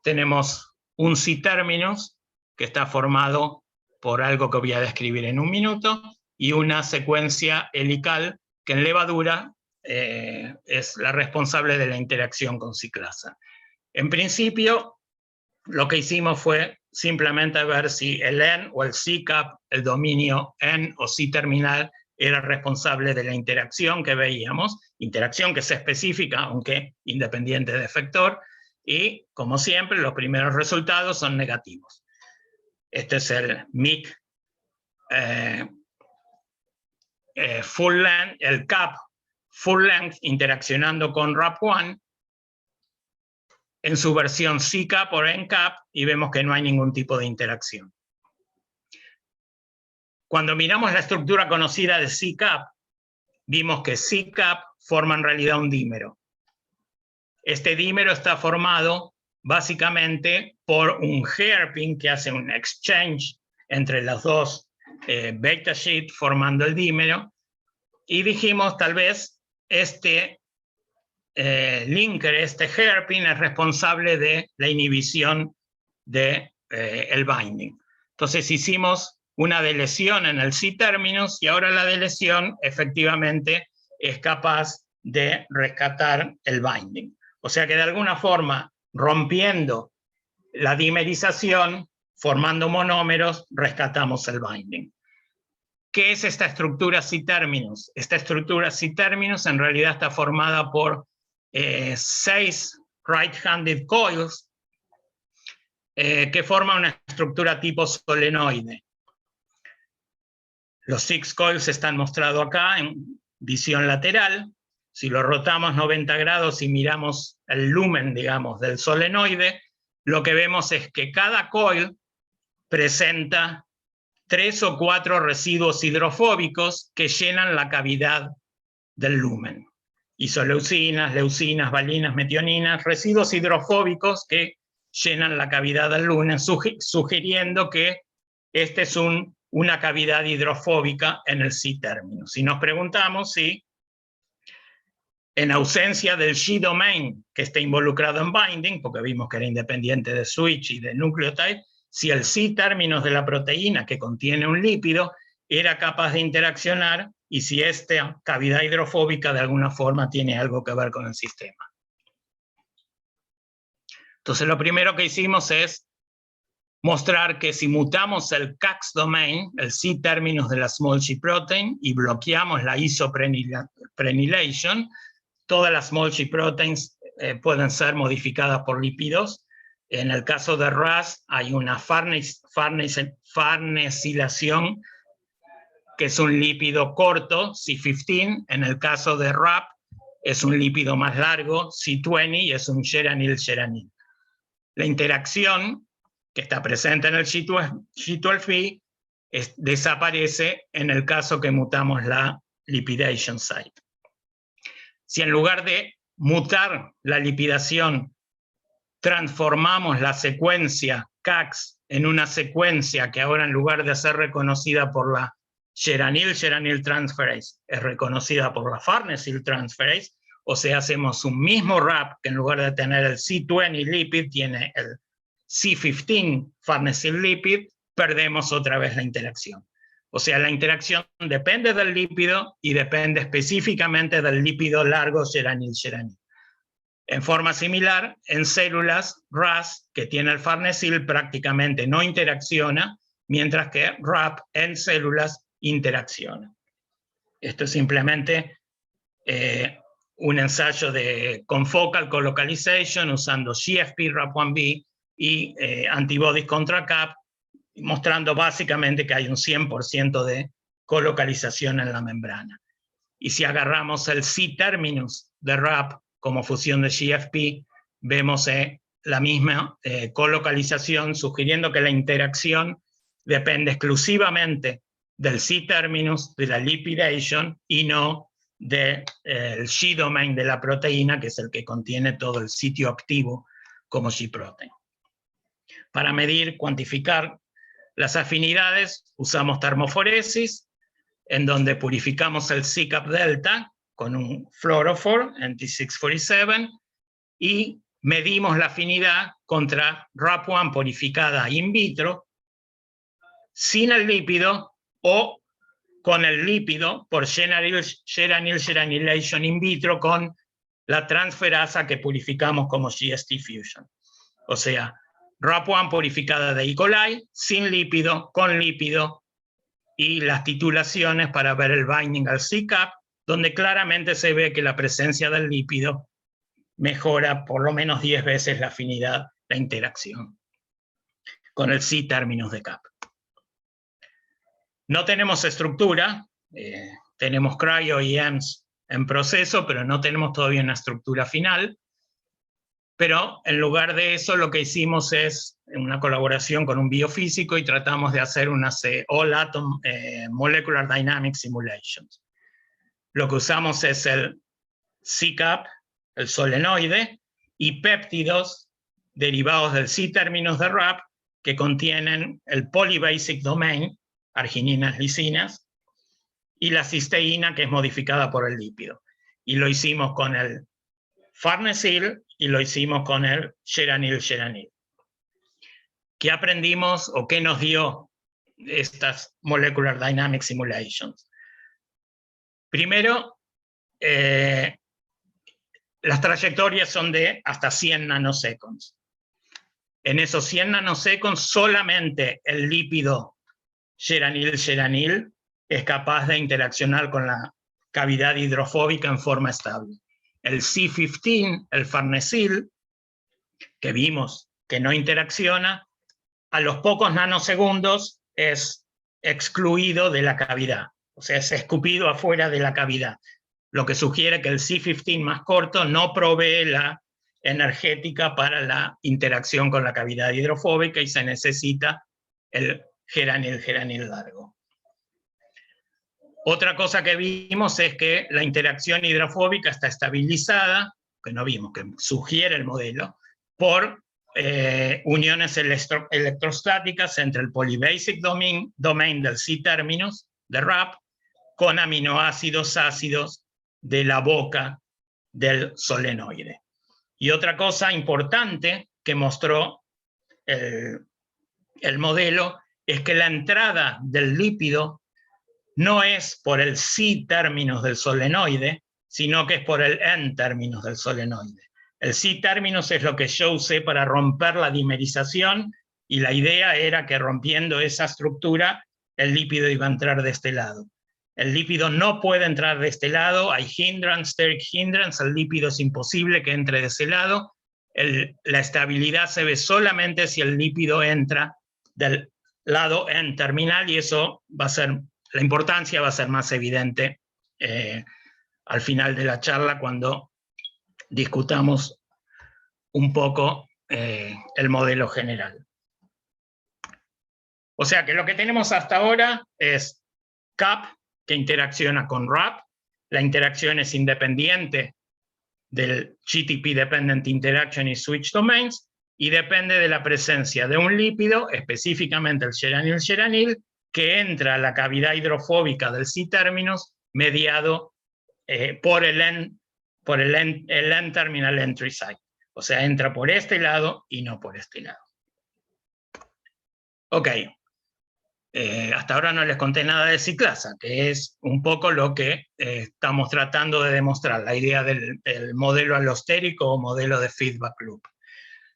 Tenemos un C-terminus que está formado por algo que voy a describir en un minuto, y una secuencia helical que en levadura es la responsable de la interacción con ciclasa. En principio, lo que hicimos fue simplemente ver si el N o el C-cap, el dominio N o C-terminal, era responsable de la interacción que veíamos, interacción que es específica, aunque independiente de efector, y como siempre, los primeros resultados son negativos. Este es el MIC full length, el CAP full length interaccionando con RAP1 en su versión C-cap o N-cap, y vemos que no hay ningún tipo de interacción. Cuando miramos la estructura conocida de C-cap, vimos que C-cap forma en realidad un dímero. Este dímero está formado básicamente por un hairpin que hace un exchange entre las dos beta sheet formando el dímero, y dijimos tal vez este linker, este hairpin, es responsable de la inhibición de el binding. Entonces hicimos una delesión en el C-terminus, y ahora la delesión efectivamente es capaz de rescatar el binding. O sea que de alguna forma, rompiendo la dimerización, formando monómeros, rescatamos el binding. ¿Qué es esta estructura C-terminus? Esta estructura C-terminus en realidad está formada por 6 right-handed coils que forman una estructura tipo solenoide. Los 6 coils están mostrados acá en visión lateral. Si lo rotamos 90 grados y miramos el lumen, digamos, del solenoide, lo que vemos es que cada coil presenta 3 o 4 residuos hidrofóbicos que llenan la cavidad del lumen. Isoleucinas, leucinas, valinas, metioninas, residuos hidrofóbicos que llenan la cavidad del lumen, sugiriendo que esta es una cavidad hidrofóbica en el C-terminus. Si nos preguntamos si, en ausencia del G-domain que está involucrado en binding, porque vimos que era independiente de switch y de nucleotide, si el C-terminus de la proteína que contiene un lípido era capaz de interaccionar, y si esta cavidad hidrofóbica de alguna forma tiene algo que ver con el sistema. Entonces lo primero que hicimos es mostrar que si mutamos el CAX domain, el C-terminus de la small G protein, y bloqueamos la isoprenylation, todas las small G proteins pueden ser modificadas por lípidos. En el caso de RAS hay una farnesilación, que es un lípido corto, C15. En el caso de RAP es un lípido más largo, C20, y es un geranil-geranil. La interacción que está presente en el G12V desaparece en el caso que mutamos la lipidation site. Si en lugar de mutar la lipidación transformamos la secuencia CAX en una secuencia que ahora, en lugar de ser reconocida por la geranil transferase, es reconocida por la farnesyl transferase, o sea, hacemos un mismo RAP que en lugar de tener el C20 lipid, tiene el C15 farnesyl lipid, perdemos otra vez la interacción. O sea, la interacción depende del lípido y depende específicamente del lípido largo geranil-geranil. En forma similar, en células RAS, que tiene el farnesyl, prácticamente no interacciona, mientras que RAP en células interacciona. Esto es simplemente un ensayo de confocal colocalization usando GFP RAP1B y antibodies contra CAP, mostrando básicamente que hay un 100% de colocalización en la membrana. Y si agarramos el C-terminus de RAP como fusión de GFP, vemos la misma colocalización, sugiriendo que la interacción depende exclusivamente del C-terminus, de la lipidation, y no del G-domain de la proteína, que es el que contiene todo el sitio activo como G-protein. Para medir, cuantificar las afinidades, usamos termoforesis, en donde purificamos el C-cap delta con un fluorophore, NT647, y medimos la afinidad contra RAP1 purificada in vitro, sin el lípido, o con el lípido por geranylation in vitro con la transferasa que purificamos como GST fusion. O sea, RAP1 purificada de E. coli, sin lípido, con lípido, y las titulaciones para ver el binding al C-cap, donde claramente se ve que la presencia del lípido mejora por lo menos 10 veces la afinidad, la interacción con el C-terminus de CAP. No tenemos estructura, tenemos cryo-EMs en proceso, pero no tenemos todavía una estructura final. Pero en lugar de eso, lo que hicimos es una colaboración con un biofísico y tratamos de hacer unas all-atom molecular dynamic simulations. Lo que usamos es el C-cap, el solenoide, y péptidos derivados del C-terminus de RAP que contienen el polybasic domain, argininas, lisinas, y la cisteína, que es modificada por el lípido. Y lo hicimos con el farnesyl y lo hicimos con el geranil. ¿Qué aprendimos o qué nos dio estas Molecular Dynamic Simulations? Primero, las trayectorias son de hasta 100 nanoseconds. En esos 100 nanoseconds, solamente el lípido geranil es capaz de interaccionar con la cavidad hidrofóbica en forma estable. El C15, el farnesyl, que vimos que no interacciona, a los pocos nanosegundos es excluido de la cavidad, o sea, es escupido afuera de la cavidad, lo que sugiere que el C15 más corto no provee la energética para la interacción con la cavidad hidrofóbica y se necesita el geranil largo. Otra cosa que vimos es que la interacción hidrofóbica está estabilizada, que no vimos, que sugiere el modelo, por uniones electrostáticas entre el polybasic domain del C-terminus de RAP con aminoácidos ácidos de la boca del solenoide. Y otra cosa importante que mostró el modelo es que la entrada del lípido no es por el C-terminus del solenoide, sino que es por el N-terminus del solenoide. El C-terminus es lo que yo usé para romper la dimerización, y la idea era que rompiendo esa estructura, el lípido iba a entrar de este lado. El lípido no puede entrar de este lado, hay hindrance, steric hindrance, el lípido es imposible que entre de ese lado. La estabilidad se ve solamente si el lípido entra del lado N-terminal, y eso va a ser, la importancia va a ser más evidente al final de la charla cuando discutamos un poco el modelo general. O sea que lo que tenemos hasta ahora es CAP, que interacciona con RAP. La interacción es independiente del GTP Dependent Interaction y Switch Domains, y depende de la presencia de un lípido, específicamente el geranil, que entra a la cavidad hidrofóbica del C-terminus mediado por el N-terminal entry site. O sea, entra por este lado y no por este lado. Ok. Hasta ahora no les conté nada de ciclasa, que es un poco lo que estamos tratando de demostrar, la idea del modelo alostérico o modelo de feedback loop.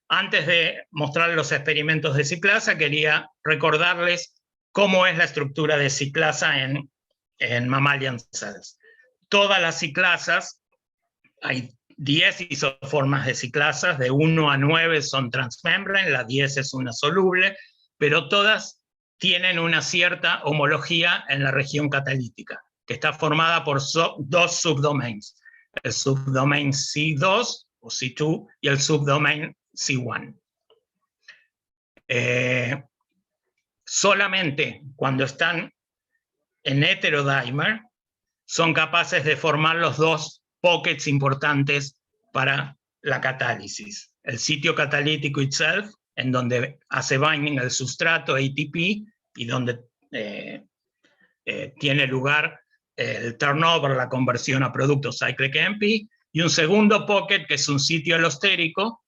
Antes de mostrar los experimentos de ciclasa, quería recordarles ¿Cómo es la estructura de ciclasa en mammalian cells? Todas las ciclasas, hay 10 isoformas de ciclasas, de 1 a 9 son transmembrane, la 10 es una soluble, pero todas tienen una cierta homología en la región catalítica, que está formada por dos subdomains, el subdomain C2 o C2 y el subdomain C1. Solamente cuando están en heterodimer son capaces de formar los dos pockets importantes para la catálisis. El sitio catalítico itself, en donde hace binding el sustrato ATP y donde tiene lugar el turnover, la conversión a producto cyclic MP, y un segundo pocket que es un sitio alostérico,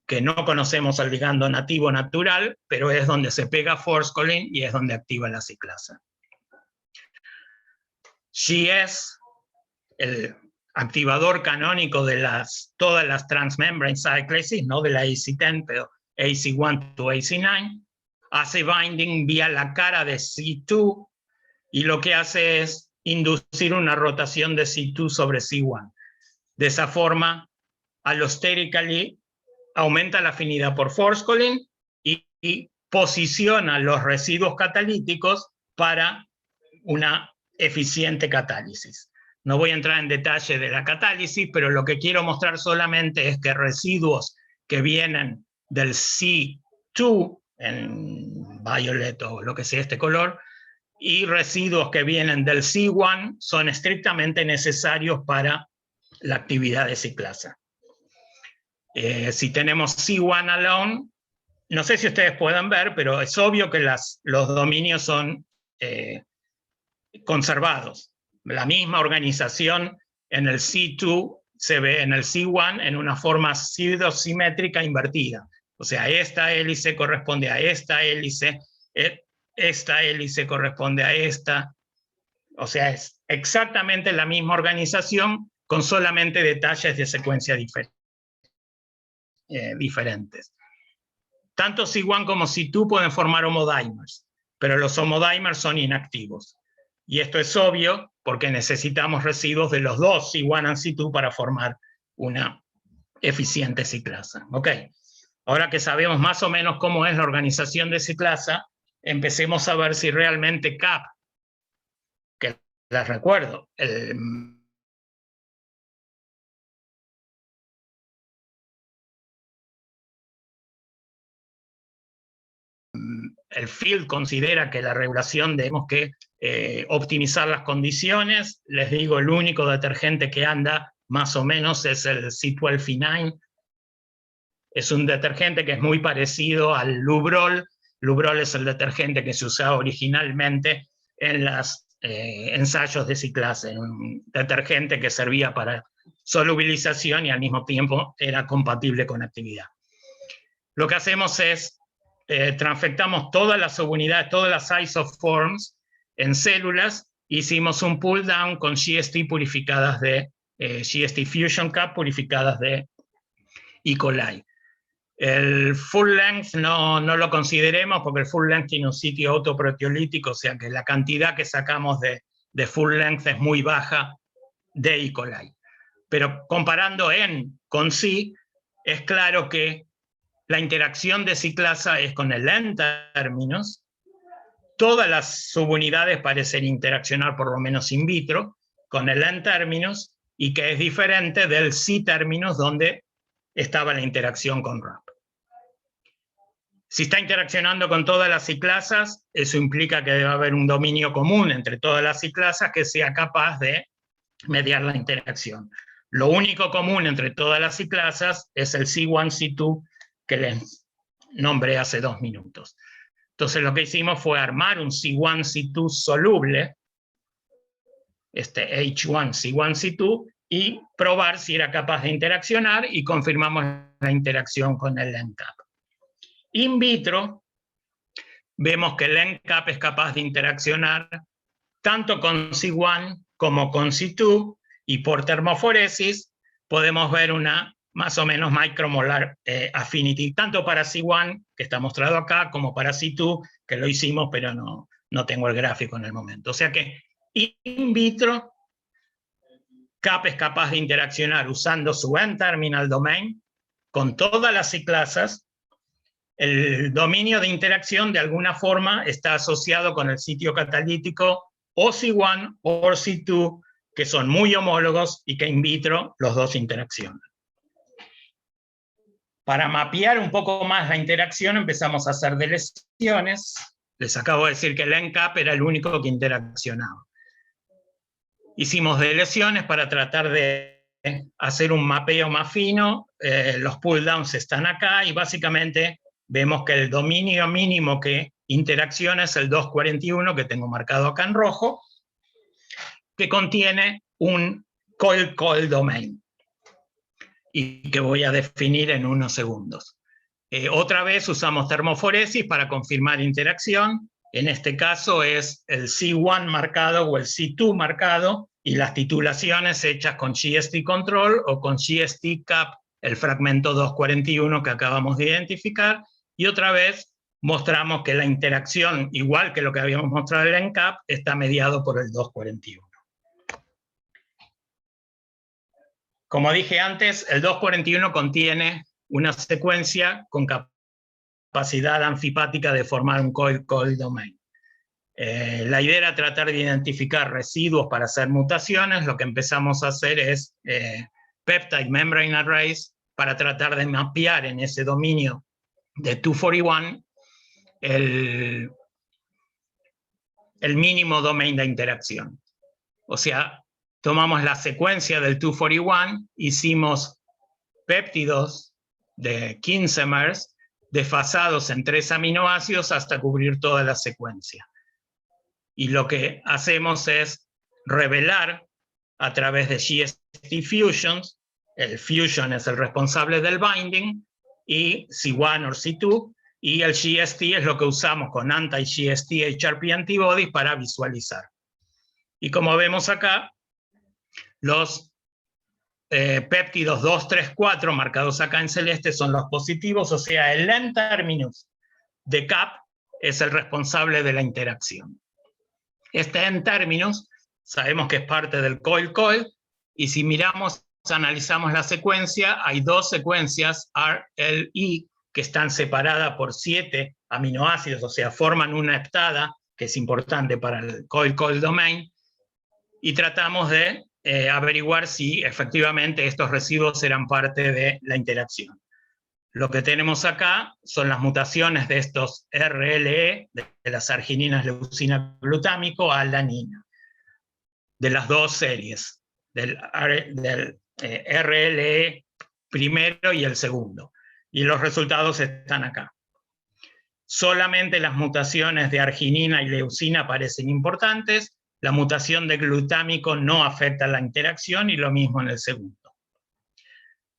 que no conocemos al ligando nativo natural, pero es donde se pega forskolin y es donde activa la ciclasa. GS, el activador canónico de todas las transmembrane cyclases, no de la AC10, pero AC1 to AC9, hace binding vía la cara de C2 y lo que hace es inducir una rotación de C2 sobre C1. De esa forma, allosterically, aumenta la afinidad por forskolin y posiciona los residuos catalíticos para una eficiente catálisis. No voy a entrar en detalle de la catálisis, pero lo que quiero mostrar solamente es que residuos que vienen del C2, en violet o lo que sea este color, y residuos que vienen del C1 son estrictamente necesarios para la actividad de ciclasa. Si tenemos C1 alone, no sé si ustedes pueden ver, pero es obvio que los dominios son conservados. La misma organización en el C2 se ve en el C1 en una forma pseudosimétrica invertida. O sea, esta hélice corresponde a esta hélice corresponde a esta. O sea, es exactamente la misma organización con solamente detalles de secuencia diferentes. Tanto C1 como C2 pueden formar homodimers, pero los homodimers son inactivos. Y esto es obvio porque necesitamos residuos de los dos, C1 y C2, para formar una eficiente ciclasa. Ok, ahora que sabemos más o menos cómo es la organización de ciclasa, empecemos a ver si realmente CAP, que les recuerdo, el field considera que la regulación debemos que optimizar las condiciones. Les digo, el único detergente que anda más o menos es el C12E9. Es un detergente que es muy parecido al Lubrol. Lubrol es el detergente que se usaba originalmente en los ensayos de ciclasa, un detergente que servía para solubilización y al mismo tiempo era compatible con actividad. Lo que hacemos es transfectamos todas las subunidades, todas las isoforms en células, hicimos un pull down con GST purificadas de GST Fusion Cap purificadas de E. coli. El full length no lo consideremos porque el full length tiene un sitio autoproteolítico, o sea que la cantidad que sacamos de full length es muy baja de E. coli. Pero comparando N con C, es claro que la interacción de ciclasa es con el N-términos. Todas las subunidades parecen interaccionar, por lo menos in vitro, con el N-términos y que es diferente del C-términos donde estaba la interacción con RAP. Si está interaccionando con todas las ciclasas, eso implica que debe haber un dominio común entre todas las ciclasas que sea capaz de mediar la interacción. Lo único común entre todas las ciclasas es el C1, C2, que les nombré hace 2 minutos. Entonces lo que hicimos fue armar un C1, C2 soluble, este H1, C1, C2, y probar si era capaz de interaccionar y confirmamos la interacción con el NCAP. In vitro, vemos que el NCAP es capaz de interaccionar tanto con C1 como con C2 y por termoforesis podemos ver una más o menos micromolar affinity, tanto para C1, que está mostrado acá, como para C2, que lo hicimos, pero no tengo el gráfico en el momento. O sea que in vitro, CAP es capaz de interaccionar usando su N-terminal domain con todas las ciclasas. El dominio de interacción de alguna forma está asociado con el sitio catalítico o C1 o C2, que son muy homólogos y que in vitro los dos interaccionan. Para mapear un poco más la interacción empezamos a hacer deleciones. Les acabo de decir que el NCAP era el único que interaccionaba. Hicimos deleciones para tratar de hacer un mapeo más fino. Los pull downs están acá y básicamente vemos que el dominio mínimo que interacciona es el 241, que tengo marcado acá en rojo, que contiene un coil-coil domain y que voy a definir en unos segundos. Otra vez usamos termoforesis para confirmar interacción. En este caso es el C1 marcado o el C2 marcado y las titulaciones hechas con GST control o con GST cap, el fragmento 241 que acabamos de identificar. Y otra vez mostramos que la interacción, igual que lo que habíamos mostrado en el NCAP, está mediado por el 241. Como dije antes, el 241 contiene una secuencia con capacidad anfipática de formar un coil-coil domain. La idea era tratar de identificar residuos para hacer mutaciones. Lo que empezamos a hacer es peptide membrane arrays para tratar de mapear en ese dominio de 241 el mínimo domain de interacción. O sea, tomamos la secuencia del 241, hicimos péptidos de 15 mers desfasados en 3 aminoácidos hasta cubrir toda la secuencia. Y lo que hacemos es revelar a través de GST fusions, el fusion es el responsable del binding, y C1 o C2, y el GST es lo que usamos con anti-GST HRP antibodies para visualizar. Y como vemos acá, los péptidos 2, 3, 4 marcados acá en celeste son los positivos, o sea, el N-terminus de CAP es el responsable de la interacción. Este N-terminus sabemos que es parte del coil-coil, y si miramos, analizamos la secuencia, hay dos secuencias RLI que están separadas por 7 aminoácidos, o sea, forman una heptada, que es importante para el coil-coil domain, y tratamos de averiguar si efectivamente estos residuos eran parte de la interacción. Lo que tenemos acá son las mutaciones de estos RLE, de las argininas leucina glutámico a alanina, de las dos series, del RLE primero y el segundo. Y los resultados están acá. Solamente las mutaciones de arginina y leucina parecen importantes. La mutación de glutámico no afecta la interacción y lo mismo en el segundo.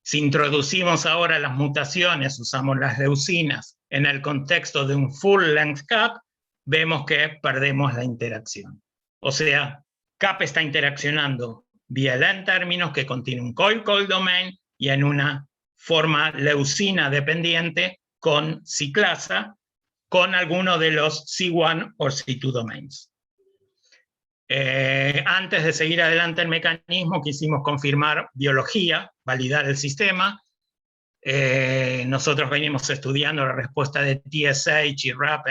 Si introducimos ahora las mutaciones, usamos las leucinas en el contexto de un full length CAP, vemos que perdemos la interacción. O sea, CAP está interaccionando vía el N-términos que contiene un coil-coil domain y en una forma leucina dependiente con ciclasa, con alguno de los C1 o C2 domains. Antes de seguir adelante el mecanismo, quisimos confirmar biología, validar el sistema. Nosotros venimos estudiando la respuesta de TSH y RAP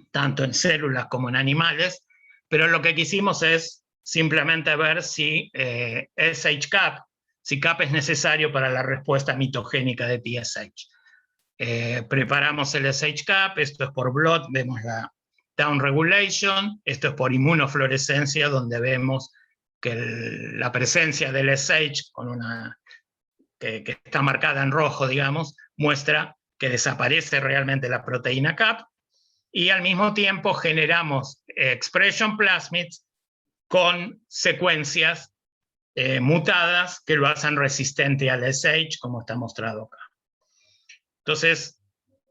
tanto en células como en animales, pero lo que quisimos es simplemente ver si SH-CAP, si CAP es necesario para la respuesta mitogénica de TSH. Preparamos el SH-CAP, esto es por Blot, vemos la down regulation, esto es por inmunofluorescencia, donde vemos que la presencia del SH con una, que está marcada en rojo, digamos, muestra que desaparece realmente la proteína CAP, y al mismo tiempo generamos expression plasmids con secuencias mutadas que lo hacen resistente al SH, como está mostrado acá. Entonces,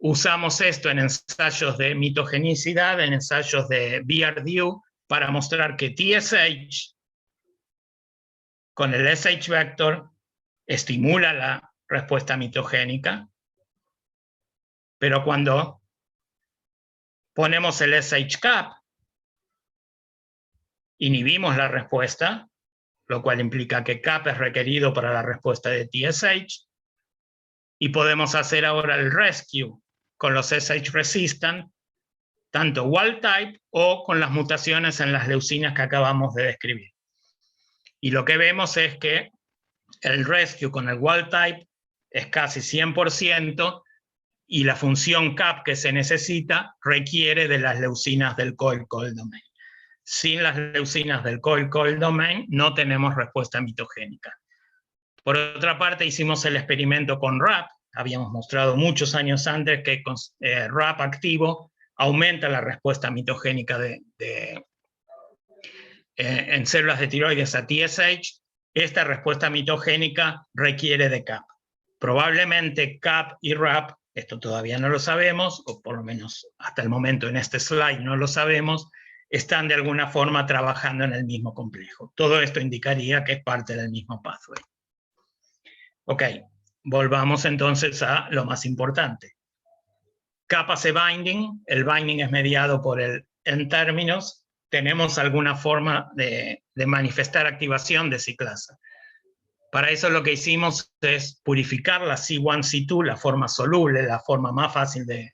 usamos esto en ensayos de mitogenicidad, en ensayos de BRDU, para mostrar que TSH con el SH vector estimula la respuesta mitogénica, pero cuando ponemos el SH-cap, inhibimos la respuesta, lo cual implica que cap es requerido para la respuesta de TSH, y podemos hacer ahora el rescue con los SH resistant, tanto wild type o con las mutaciones en las leucinas que acabamos de describir. Y lo que vemos es que el rescue con el wild type es casi 100%, y la función cap que se necesita requiere de las leucinas del coil-coil domain. Sin las leucinas del coil-coil domain no tenemos respuesta mitogénica. Por otra parte, hicimos el experimento con RAP. Habíamos mostrado muchos años antes que con RAP activo aumenta la respuesta mitogénica en células de tiroides a TSH. Esta respuesta mitogénica requiere de CAP. Probablemente CAP y RAP, esto todavía no lo sabemos, o por lo menos hasta el momento en este slide no lo sabemos, están de alguna forma trabajando en el mismo complejo. Todo esto indicaría que es parte del mismo pathway. Ok, volvamos entonces a lo más importante. CAP hace binding, el binding es mediado por el N-términos. ¿Tenemos alguna forma de manifestar activación de ciclasa? Para eso lo que hicimos es purificar la C1-C2, la forma soluble, la forma más fácil de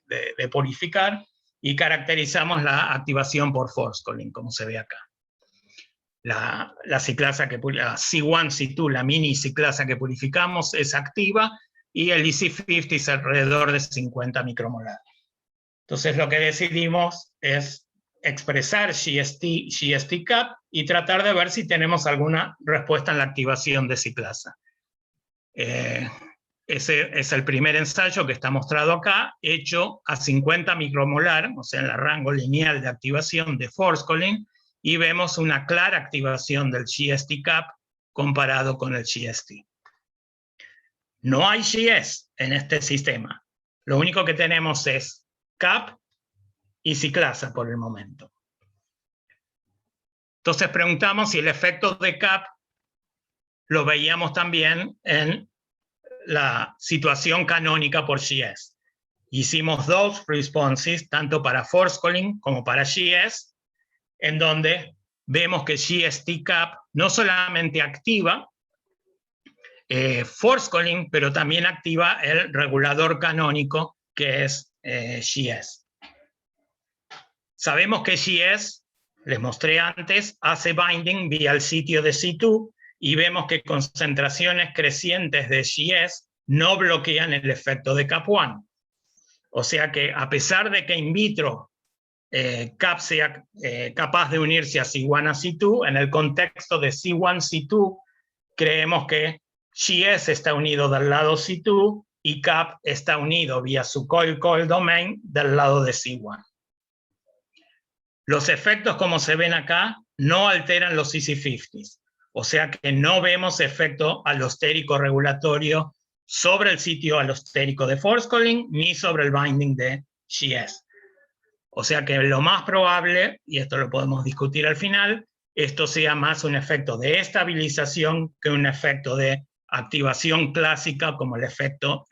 purificar, y caracterizamos la activación por Forskolling, como se ve acá. La ciclasa que la C1-C2, la mini ciclasa que purificamos, es activa, y el EC50 es alrededor de 50 micromolar. Entonces lo que decidimos es expresar GST-CAP y tratar de ver si tenemos alguna respuesta en la activación de ciclasa. Ese es el primer ensayo que está mostrado acá, hecho a 50 micromolar, o sea, en el rango lineal de activación de Forskolling, y vemos una clara activación del GST-CAP comparado con el GST. No hay GS en este sistema. Lo único que tenemos es CAP y ciclasa por el momento. Entonces preguntamos si el efecto de CAP lo veíamos también en la situación canónica por GS. Hicimos dos responses, tanto para Forskolling como para GS, en donde vemos que GST-CAP no solamente activa Forskolling, pero también activa el regulador canónico que es GS. Sabemos que GS, les mostré antes, hace binding vía el sitio de C2, y vemos que concentraciones crecientes de GS no bloquean el efecto de CAP1. O sea que a pesar de que in vitro CAP sea capaz de unirse a C1 a C2, en el contexto de C1-C2 creemos que GS está unido del lado C2 y CAP está unido vía su coil-coil domain del lado de C1. Los efectos, como se ven acá, no alteran los EC50s, o sea que no vemos efecto alostérico regulatorio sobre el sitio alostérico de Forskolling ni sobre el binding de GS. O sea que lo más probable, y esto lo podemos discutir al final, esto sea más un efecto de estabilización que un efecto de activación clásica como el efecto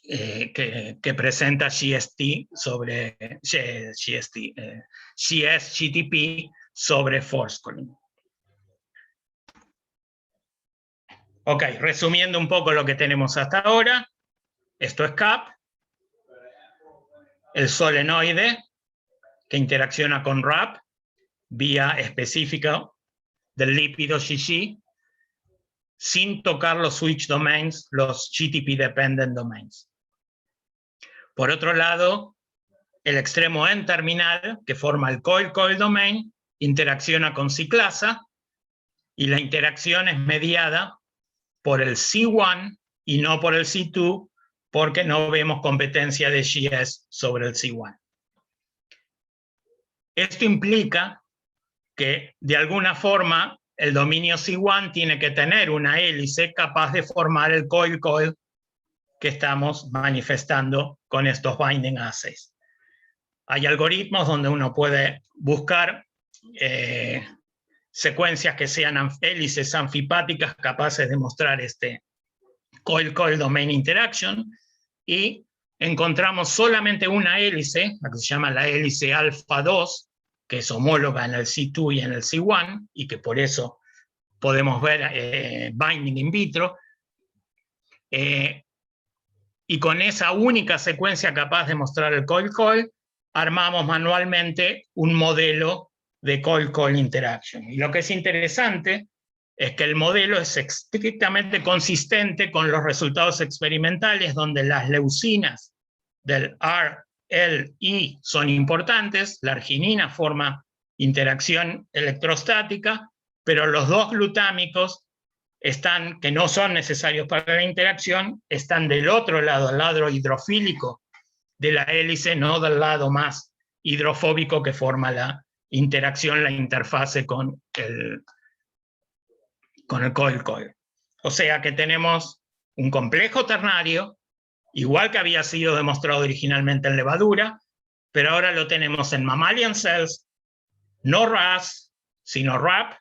que presenta GST sobre GS-GTP sobre Forskolling. Ok, resumiendo un poco lo que tenemos hasta ahora, esto es CAP, el solenoide que interacciona con RAP vía específica del lípido GG, sin tocar los switch domains, los GTP-dependent domains. Por otro lado, el extremo N-terminal, que forma el coil-coil domain, interacciona con ciclasa, y la interacción es mediada por el C1 y no por el C2, porque no vemos competencia de GS sobre el C1. Esto implica que, de alguna forma, el dominio C1 tiene que tener una hélice capaz de formar el coil-coil que estamos manifestando con estos binding assays. Hay algoritmos donde uno puede buscar secuencias que sean hélices anfipáticas capaces de mostrar este coil-coil domain interaction, y encontramos solamente una hélice, la que se llama la hélice alfa 2, que es homóloga en el C2 y en el C1, y que por eso podemos ver binding in vitro, y con esa única secuencia capaz de mostrar el coil-coil, armamos manualmente un modelo de coil-coil interaction. Y lo que es interesante es que el modelo es estrictamente consistente con los resultados experimentales, donde las leucinas del RLI son importantes, la arginina forma interacción electrostática, pero los dos glutámicos que no son necesarios para la interacción, están del otro lado, el lado hidrofílico de la hélice, no del lado más hidrofóbico que forma la interacción, la interfase con el coil-coil. O sea que tenemos un complejo ternario, igual que había sido demostrado originalmente en levadura, pero ahora lo tenemos en mammalian cells, no RAS, sino RAP,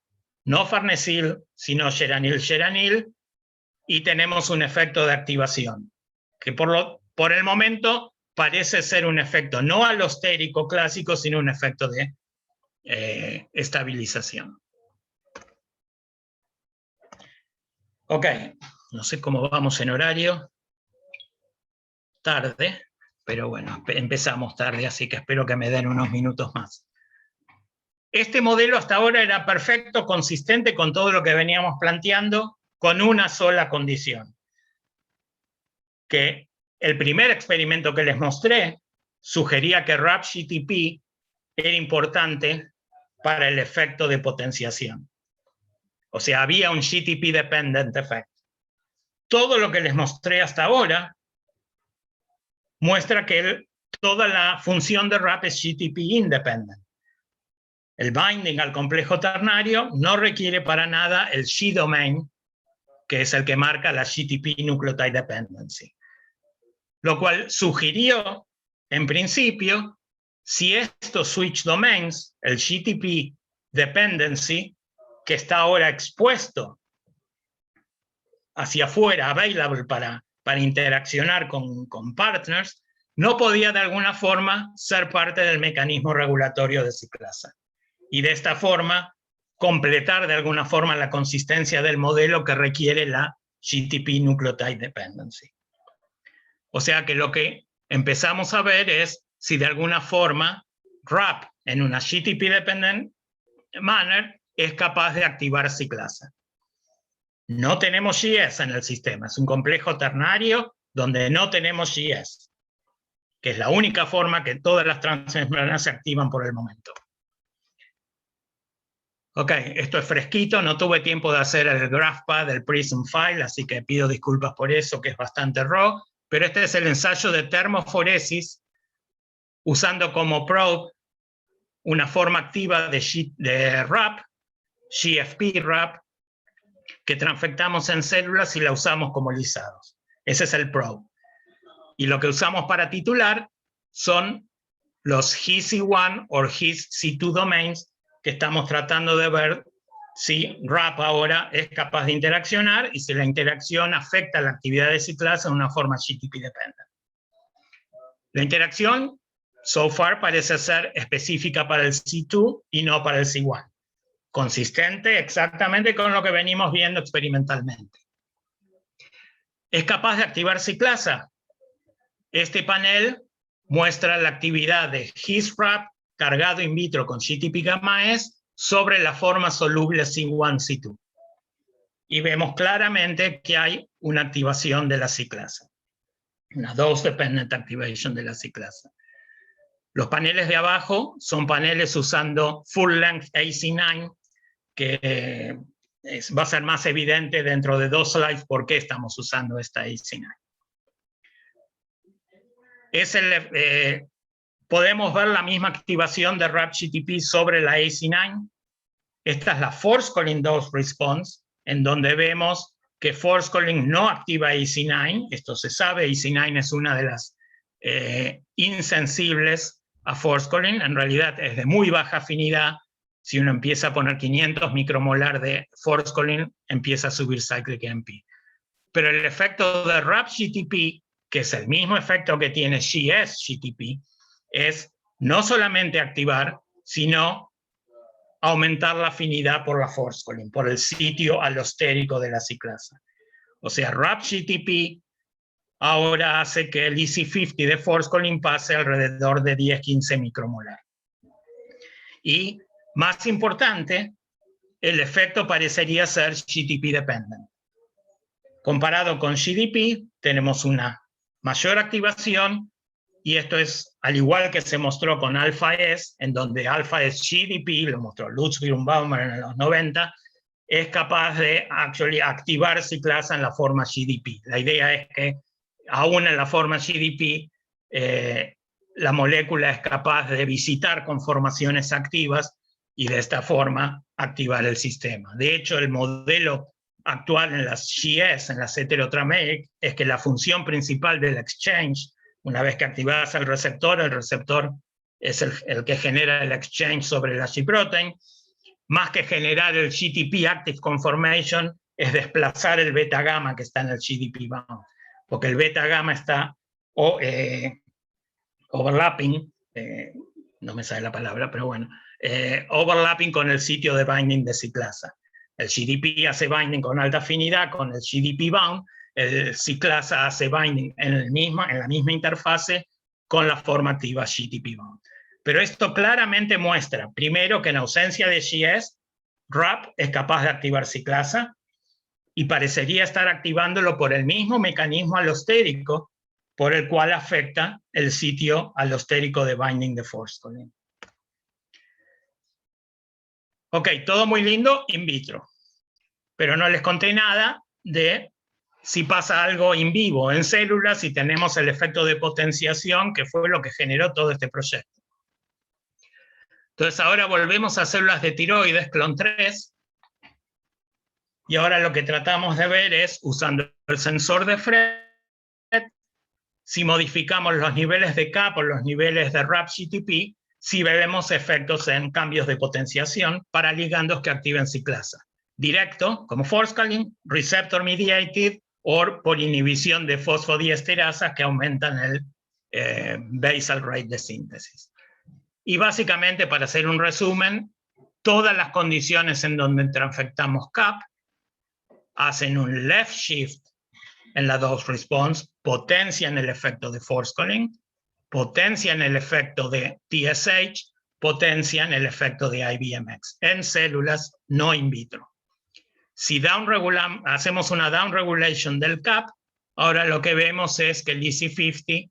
no farnesil, sino geranil, y tenemos un efecto de activación, que por el momento parece ser un efecto no alostérico clásico, sino un efecto de estabilización. Ok, no sé cómo vamos en horario. Tarde, pero bueno, empezamos tarde, así que espero que me den unos minutos más. Este modelo hasta ahora era perfecto, consistente con todo lo que veníamos planteando, con una sola condición. Que el primer experimento que les mostré sugería que RAP-GTP era importante para el efecto de potenciación. O sea, había un GTP-dependent effect. Todo lo que les mostré hasta ahora muestra que toda la función de RAP es GTP-independent. El binding al complejo ternario no requiere para nada el G-domain, que es el que marca la GTP nucleotide dependency. Lo cual sugirió, en principio, si estos switch domains, el GTP dependency, que está ahora expuesto hacia afuera, available para interaccionar con partners, no podía de alguna forma ser parte del mecanismo regulatorio de ciclasa. Y de esta forma, completar de alguna forma la consistencia del modelo que requiere la GTP nucleotide dependency. O sea que lo que empezamos a ver es si de alguna forma RAP en una GTP-dependent manner es capaz de activar ciclasa. No tenemos GS en el sistema, es un complejo ternario donde no tenemos GS, que es la única forma que todas las transmembranas se activan por el momento. Ok, esto es fresquito, no tuve tiempo de hacer el GraphPad, el Prism file, así que pido disculpas por eso, que es bastante raw, pero este es el ensayo de termoforesis usando como probe una forma activa de RAP, GFP-RAP, que transfectamos en células y la usamos como lisados. Ese es el probe. Y lo que usamos para titular son los HIS-C1 o HIS-C2 domains, que estamos tratando de ver si RAP ahora es capaz de interaccionar y si la interacción afecta la actividad de ciclasa de una forma GTP-dependent. La interacción, so far, parece ser específica para el C2 y no para el C1. Consistente exactamente con lo que venimos viendo experimentalmente. ¿Es capaz de activar ciclasa? Este panel muestra la actividad de HIS-RAP cargado in vitro con GTP-gamma-S sobre la forma soluble C1-C2. Y vemos claramente que hay una activación de la ciclasa, una dose-dependent activation de la ciclasa. Los paneles de abajo son paneles usando full-length AC9, que va a ser más evidente dentro de 2 slides por qué estamos usando esta AC9. Podemos ver la misma activación de RAP-GTP sobre la AC9. Esta es la Forskolling dose response, en donde vemos que Forskolling no activa AC9. Esto se sabe, AC9 es una de las insensibles a Forskolling. En realidad es de muy baja afinidad. Si uno empieza a poner 500 micromolar de Forskolling, empieza a subir cyclic AMP. Pero el efecto de RAP-GTP que es el mismo efecto que tiene GS-GTP, es no solamente activar, sino aumentar la afinidad por la forskolin, por el sitio alostérico de la ciclasa. O sea, RAP-GTP ahora hace que el EC50 de forskolin pase alrededor de 10-15 micromolar. Y más importante, el efecto parecería ser GTP dependent. Comparado con GDP, tenemos una mayor activación, y esto es al igual que se mostró con alpha-S, en donde alpha-S GDP, lo mostró Lutz Grünbaumer en los 90, es capaz de activar ciclasa en la forma GDP. La idea es que aún en la forma GDP, la molécula es capaz de visitar conformaciones activas y de esta forma activar el sistema. De hecho, el modelo actual en las GS, en las heterotrameric, es que la función principal del exchange, una vez que activas el receptor es el que genera el exchange sobre la G-protein, más que generar el GTP Active Conformation, es desplazar el beta-gamma que está en el GDP bound, porque el beta-gamma está overlapping, no me sale la palabra, pero bueno, overlapping con el sitio de binding de ciclasa. El GDP hace binding con alta afinidad con el GDP bound, el ciclasa hace binding en la misma interfase con la forma activa GTP bound. Pero esto claramente muestra, primero, que en ausencia de GS, RAP es capaz de activar ciclasa y parecería estar activándolo por el mismo mecanismo alostérico por el cual afecta el sitio alostérico de binding de forskolin. Ok, todo muy lindo in vitro, pero no les conté nada de si pasa algo in vivo, en células, y tenemos el efecto de potenciación, que fue lo que generó todo este proyecto. Entonces ahora volvemos a células de tiroides, clon 3, y ahora lo que tratamos de ver es, usando el sensor de Fred, si modificamos los niveles de CAP o los niveles de RAP-GTP, si vemos efectos en cambios de potenciación para ligandos que activen ciclasa. Directo, como forskolin, receptor mediated, o por inhibición de fosfodiesterasas que aumentan el basal rate de síntesis. Y básicamente, para hacer un resumen, todas las condiciones en donde transfectamos CAP hacen un left shift en la dose response, potencian el efecto de forskolin, potencian el efecto de TSH, potencian el efecto de IBMX en células no in vitro. Si hacemos una down regulation del CAP, ahora lo que vemos es que el EC50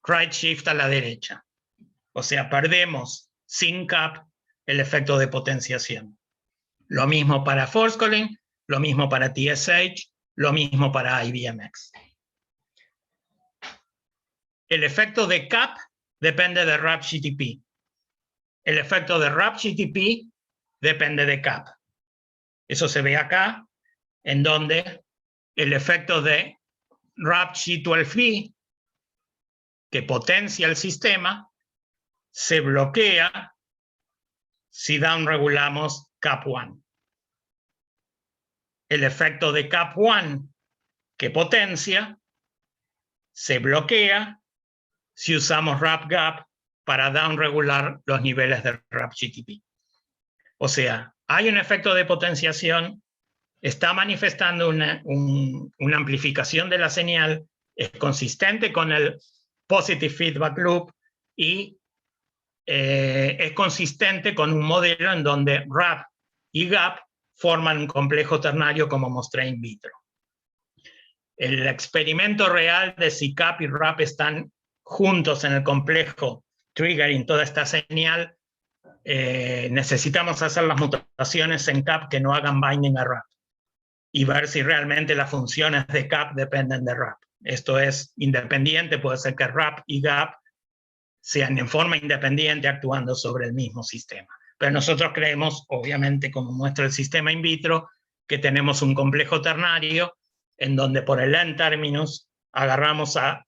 right shift a la derecha. O sea, perdemos sin CAP el efecto de potenciación. Lo mismo para forskolin, lo mismo para TSH, lo mismo para IBMX. El efecto de CAP depende de RAP-GTP. El efecto de RAP-GTP depende de CAP. Eso se ve acá, en donde el efecto de RAP-G12V, que potencia el sistema, se bloquea si downregulamos CAP1. El efecto de CAP1, que potencia, se bloquea si usamos RAP-GAP para downregular los niveles de RAP-GTP. O sea, hay un efecto de potenciación, está manifestando una amplificación de la señal, es consistente con el positive feedback loop y es consistente con un modelo en donde RAP y GAP forman un complejo ternario, como mostré in vitro. El experimento real de si CAP y RAP están juntos en el complejo triggering toda esta señal, necesitamos hacer las mutaciones en CAP que no hagan binding a RAP y ver si realmente las funciones de CAP dependen de RAP. Esto es independiente, puede ser que RAP y GAP sean en forma independiente actuando sobre el mismo sistema. Pero nosotros creemos, obviamente, como muestra el sistema in vitro, que tenemos un complejo ternario en donde por el N-terminus agarramos a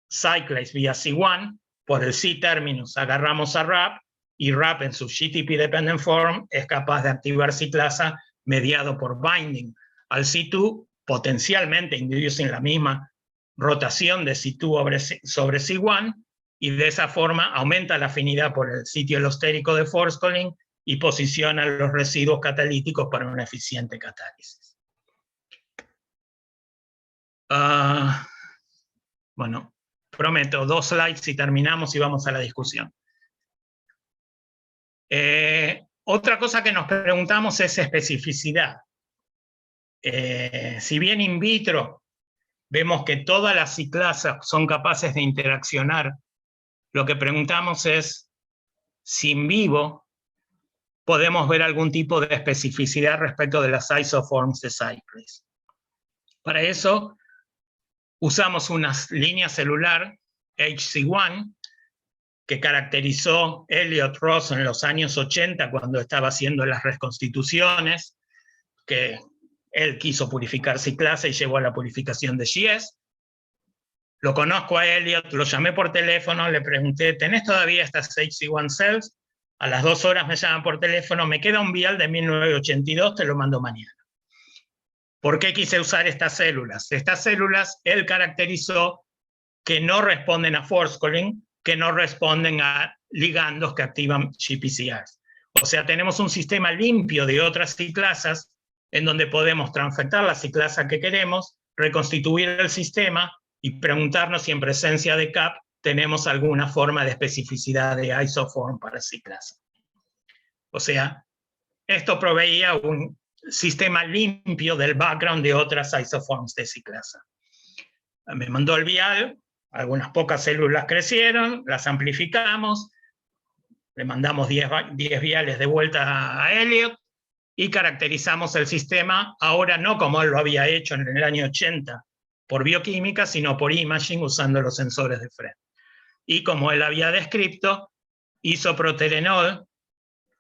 cyclase vía C1, por el C-terminus agarramos a RAP, y RAP en su GTP-dependent form es capaz de activar ciclasa mediado por binding al C2 potencialmente inducen la misma rotación de C2 sobre C1, y de esa forma aumenta la afinidad por el sitio alostérico de Forskolling y posiciona los residuos catalíticos para una eficiente catálisis. Bueno, prometo 2 slides y terminamos y vamos a la discusión. Otra cosa que nos preguntamos es especificidad. Si bien in vitro vemos que todas las ciclasas son capaces de interaccionar, lo que preguntamos es si en vivo podemos ver algún tipo de especificidad respecto de las isoforms de cyclase. Para eso usamos una línea celular HC1 que caracterizó Elliott Ross en los años 80 cuando estaba haciendo las reconstituciones, que él quiso purificar ciclasa y llevó a la purificación de GS. Lo conozco a Elliott, lo llamé por teléfono, le pregunté, ¿tenés todavía estas HC1 cells? A las 2 horas me llaman por teléfono, me queda un vial de 1982, te lo mando mañana. ¿Por qué quise usar estas células? Estas células él caracterizó que no responden a Forskolling, que no responden a ligandos que activan GPCRs. O sea, tenemos un sistema limpio de otras ciclasas en donde podemos transfectar la ciclasa que queremos, reconstituir el sistema y preguntarnos si en presencia de CAP tenemos alguna forma de especificidad de isoform para ciclasa. O sea, esto proveía un sistema limpio del background de otras isoforms de ciclasa. Me mandó el vial, algunas pocas células crecieron, las amplificamos, le mandamos 10 viales de vuelta a Elliott y caracterizamos el sistema, ahora no como él lo había hecho en el año 80 por bioquímica, sino por imaging usando los sensores de Fred. Y como él había descrito, isoproterenol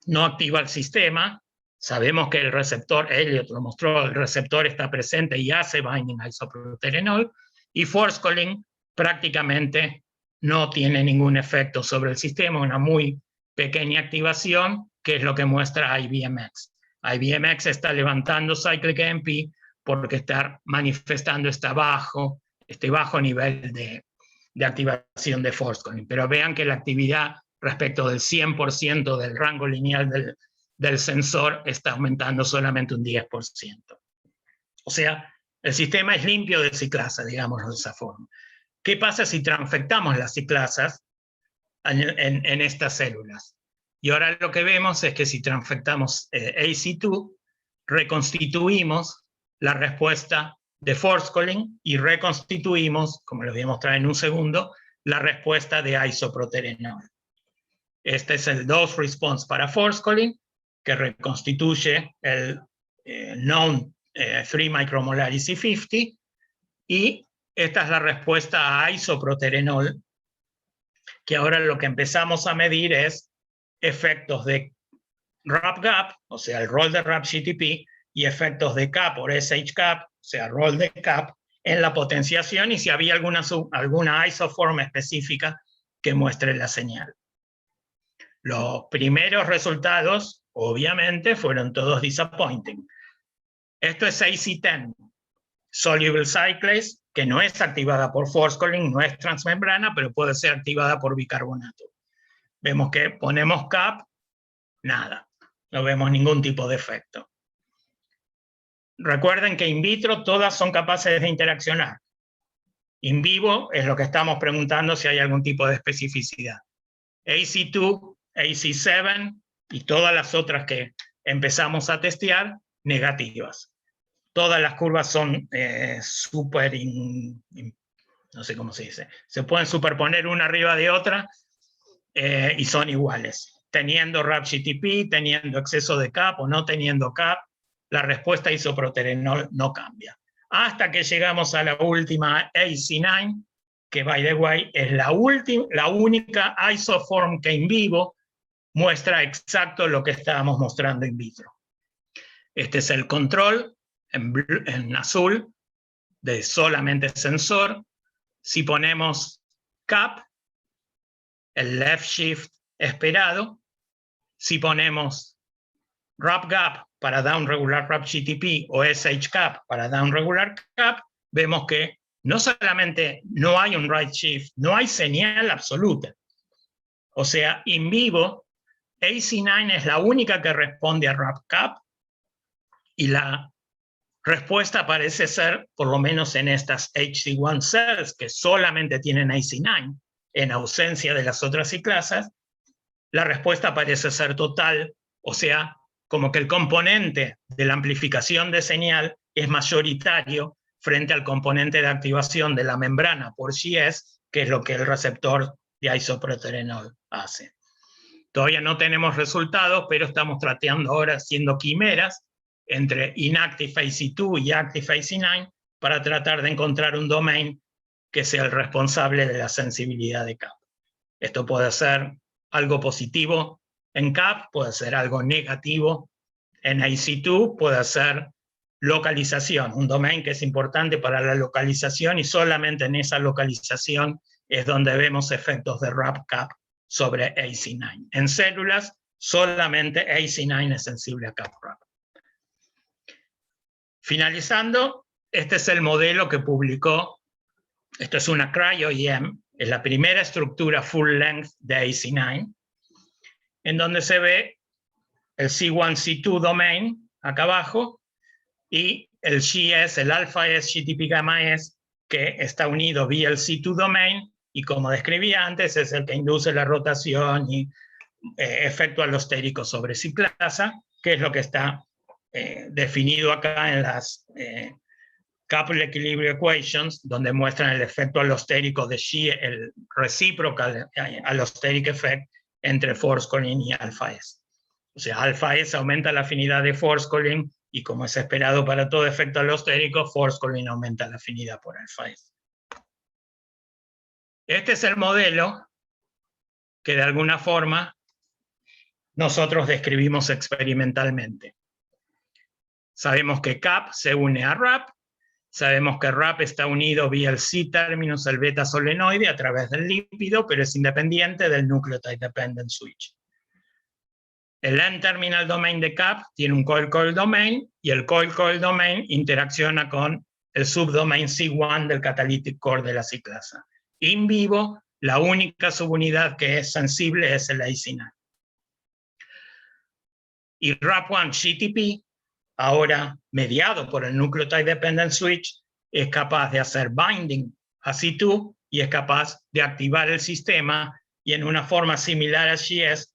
no activa el sistema, sabemos que el receptor, Elliott lo mostró, el receptor está presente y hace binding a isoproterenol, y Forskolling prácticamente no tiene ningún efecto sobre el sistema, una muy pequeña activación, que es lo que muestra IBMX. IBMX está levantando cyclic AMP porque está manifestando este bajo nivel de activación de Forskolling. Pero vean que la actividad respecto del 100% del rango lineal del sensor está aumentando solamente un 10%. O sea, el sistema es limpio de ciclasa, digámoslo de esa forma. ¿Qué pasa si transfectamos las ciclasas en estas células? Y ahora lo que vemos es que si transfectamos AC2, reconstituimos la respuesta de Forskolling y reconstituimos, como les voy a mostrar en un segundo, la respuesta de isoproterenol. Este es el dose response para Forskolling, que reconstituye el known 3 micromolar EC50, y esta es la respuesta a isoproterenol, que ahora lo que empezamos a medir es efectos de RAP-GAP, o sea, el rol de RAP-GTP, y efectos de CAP por SH-CAP, o sea, rol de CAP, en la potenciación y si había alguna isoform específica que muestre la señal. Los primeros resultados, obviamente, fueron todos disappointing. Esto es AC10, soluble cyclase, que no es activada por Forskolling, no es transmembrana, pero puede ser activada por bicarbonato. Vemos que ponemos CAP, nada, no vemos ningún tipo de efecto. Recuerden que in vitro todas son capaces de interaccionar. In vivo es lo que estamos preguntando si hay algún tipo de especificidad. AC2, AC7 y todas las otras que empezamos a testear, negativas. Todas las curvas son no sé cómo se dice, se pueden superponer una arriba de otra y son iguales. Teniendo RAP-GTP, teniendo exceso de CAP o no teniendo CAP, la respuesta isoproterenol no cambia. Hasta que llegamos a la última AC9, que by the way es la única isoform que en vivo muestra exacto lo que estábamos mostrando in vitro. Este es el control en azul de solamente sensor. Si ponemos CAP, el left shift esperado. Si ponemos RAP-GAP para down regular RAP GTP o SHCAP para down regular CAP, vemos que no solamente no hay un right shift, no hay señal absoluta. O sea, in vivo, AC9 es la única que responde a RAP CAP y la respuesta parece ser, por lo menos en estas HC1 cells que solamente tienen AC9, en ausencia de las otras ciclasas, la respuesta parece ser total, o sea, como que el componente de la amplificación de señal es mayoritario frente al componente de activación de la membrana por GS, que es lo que el receptor de isoproterenol hace. Todavía no tenemos resultados, pero estamos tratando ahora haciendo quimeras entre inactive AC2 y active AC9 para tratar de encontrar un domain que sea el responsable de la sensibilidad de CAP. Esto puede ser algo positivo en CAP, puede ser algo negativo en AC2, puede ser localización, un domain que es importante para la localización y solamente en esa localización es donde vemos efectos de RAP CAP sobre AC9. En células, solamente AC9 es sensible a CAP RAP. Finalizando, este es el modelo que publicó, esto es una cryo-EM, es la primera estructura full length de AC9, en donde se ve el C1, C2 domain, acá abajo, y el GS, el alfa S, GTP gamma S, que está unido vía el C2 domain, y como describí antes, es el que induce la rotación y efecto alostérico sobre ciclasa, que es lo que está definido acá en las couple equilibrio equations, donde muestran el efecto alostérico de G, el reciprocal allosteric effect entre Forskolin y alfa S. O sea, alfa S aumenta la afinidad de Forskolin y como es esperado para todo efecto alostérico, Forskolin aumenta la afinidad por alfa S. Este es el modelo que de alguna forma nosotros describimos experimentalmente. Sabemos que CAP se une a RAP, sabemos que RAP está unido vía el C-terminus, el beta solenoide, a través del lípido, pero es independiente del nucleotide dependent switch. El N-terminal domain de CAP tiene un coil-coil domain, y el coil-coil domain interacciona con el subdomain C1 del catalytic core de la ciclasa. In vivo, la única subunidad que es sensible es el AC9. Y RAP1 GTP, ahora mediado por el nucleotide dependent switch, es capaz de hacer binding a C2 y es capaz de activar el sistema y en una forma similar a GS,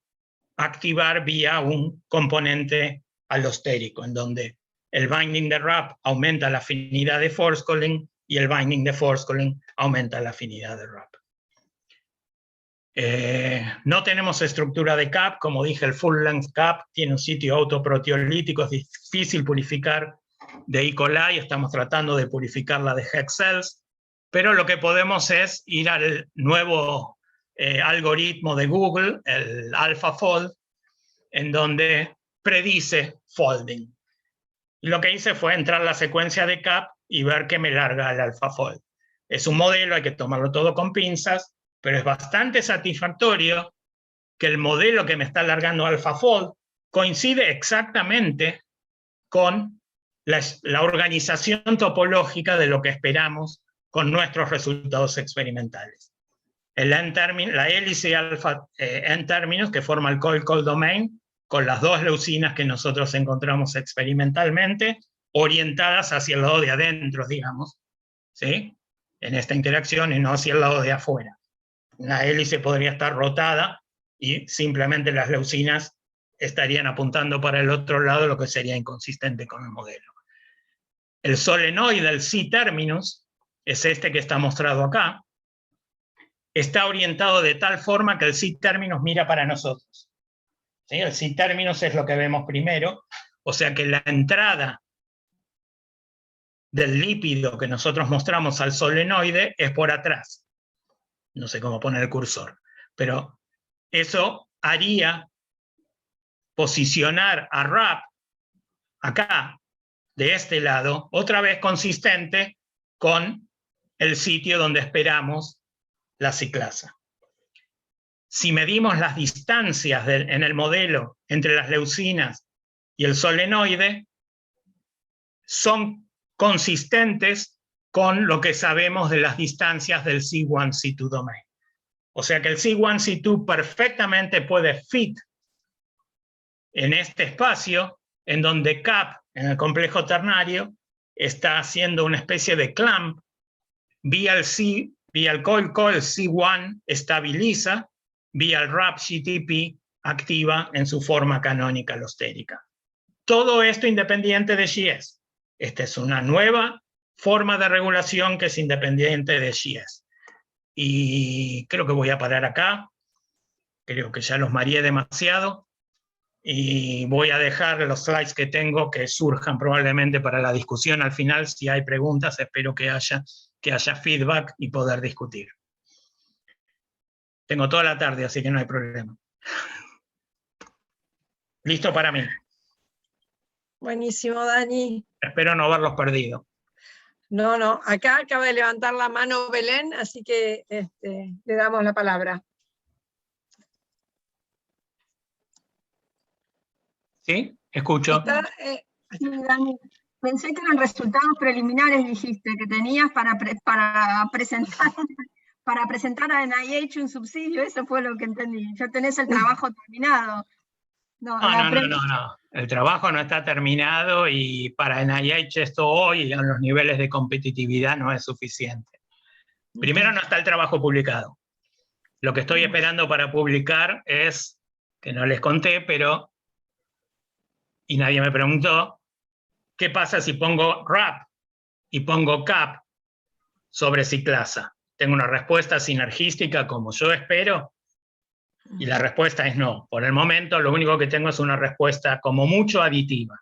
activar vía un componente alostérico, en donde el binding de RAP aumenta la afinidad de Forskolin y el binding de Forskolin aumenta la afinidad de RAP. No tenemos estructura de CAP, como dije, el full length CAP tiene un sitio autoproteolítico, es difícil purificar de E. coli, estamos tratando de purificarla de HEK cells, pero lo que podemos es ir al nuevo algoritmo de Google, el AlphaFold, en donde predice folding. Y lo que hice fue entrar a la secuencia de CAP y ver qué me larga el AlphaFold. Es un modelo, hay que tomarlo todo con pinzas, pero es bastante satisfactorio que el modelo que me está largando AlphaFold coincide exactamente con la organización topológica de lo que esperamos con nuestros resultados experimentales. La hélice alfa N-terminus que forma el coil-coil domain con las dos leucinas que nosotros encontramos experimentalmente orientadas hacia el lado de adentro, digamos, ¿sí? En esta interacción y no hacia el lado de afuera. La hélice podría estar rotada y simplemente las leucinas estarían apuntando para el otro lado, lo que sería inconsistente con el modelo. El solenoide, el C-terminus, es este que está mostrado acá, está orientado de tal forma que el C-terminus mira para nosotros. ¿Sí? El C-terminus es lo que vemos primero, o sea que la entrada del lípido que nosotros mostramos al solenoide es por atrás. No sé cómo poner el cursor, pero eso haría posicionar a RAP acá, de este lado, otra vez consistente con el sitio donde esperamos la ciclasa. Si medimos las distancias en el modelo entre las leucinas y el solenoide son consistentes con lo que sabemos de las distancias del C1, C2 domain. O sea que el C1, C2 perfectamente puede fit en este espacio en donde CAP, en el complejo ternario, está haciendo una especie de clamp vía el coil-coil C1 estabiliza, vía el RAP GTP activa en su forma canónica alostérica. Todo esto independiente de GS. Esta es una nueva forma de regulación que es independiente de GS. Y creo que voy a parar acá. Creo que ya los mareé demasiado. Y voy a dejar los slides que tengo que surjan probablemente para la discusión al final. Si hay preguntas, espero que haya feedback y poder discutir. Tengo toda la tarde, así que no hay problema. Listo para mí. Buenísimo, Dani. Espero no haberlos perdido. No, acá acaba de levantar la mano Belén, así que le damos la palabra. ¿Sí? Escucho. Sí, Dani. Pensé que eran resultados preliminares, dijiste, que tenías para presentar a NIH un subsidio, eso fue lo que entendí. Ya tenés el trabajo terminado. No. El trabajo no está terminado y para NIH esto hoy en los niveles de competitividad no es suficiente. Primero no está el trabajo publicado. Lo que estoy esperando para publicar es, que no les conté, y nadie me preguntó, ¿qué pasa si pongo RAP y pongo CAP sobre ciclasa? ¿Tengo una respuesta sinergística como yo espero? Y la respuesta es no. Por el momento lo único que tengo es una respuesta como mucho aditiva.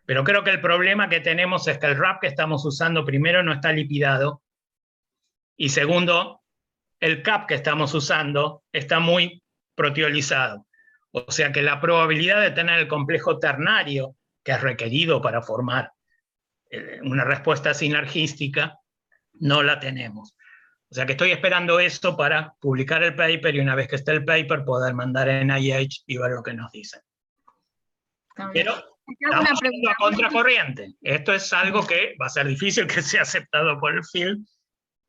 Pero creo que el problema que tenemos es que el RAP que estamos usando primero no está lipidado y segundo, el CAP que estamos usando está muy proteolizado. O sea que la probabilidad de tener el complejo ternario que es requerido para formar una respuesta sinergística no la tenemos. O sea que estoy esperando esto para publicar el paper y una vez que esté el paper poder mandar a NIH y ver lo que nos dicen. Pero estamos a contracorriente. Esto es algo que va a ser difícil que sea aceptado por el field.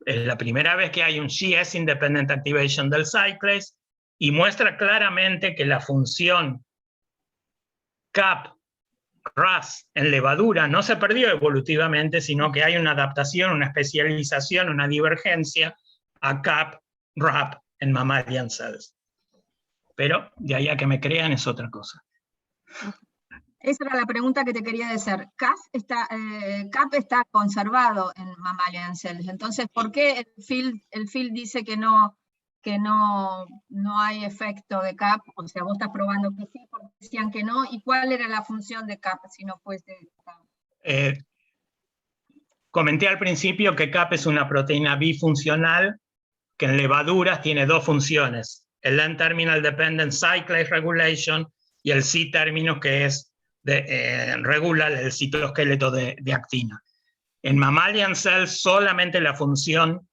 Es la primera vez que hay un GS Independent Activation del cyclase y muestra claramente que la función CAP-RAS en levadura no se perdió evolutivamente, sino que hay una adaptación, una especialización, una divergencia a CAP-RAP en mammalian cells. Pero de ahí a que me crean es otra cosa. Esa era la pregunta que te quería hacer. CAP está conservado en mammalian cells, entonces, ¿por qué el field dice que no hay efecto de CAP? O sea, vos estás probando que sí, porque decían que no, ¿y cuál era la función de CAP si no fuese CAP? Comenté al principio que CAP es una proteína bifuncional que en levaduras tiene dos funciones, el N-terminal dependent cyclase regulation y el C-terminus que es regula el citoesqueleto de actina. En mammalian cells solamente la función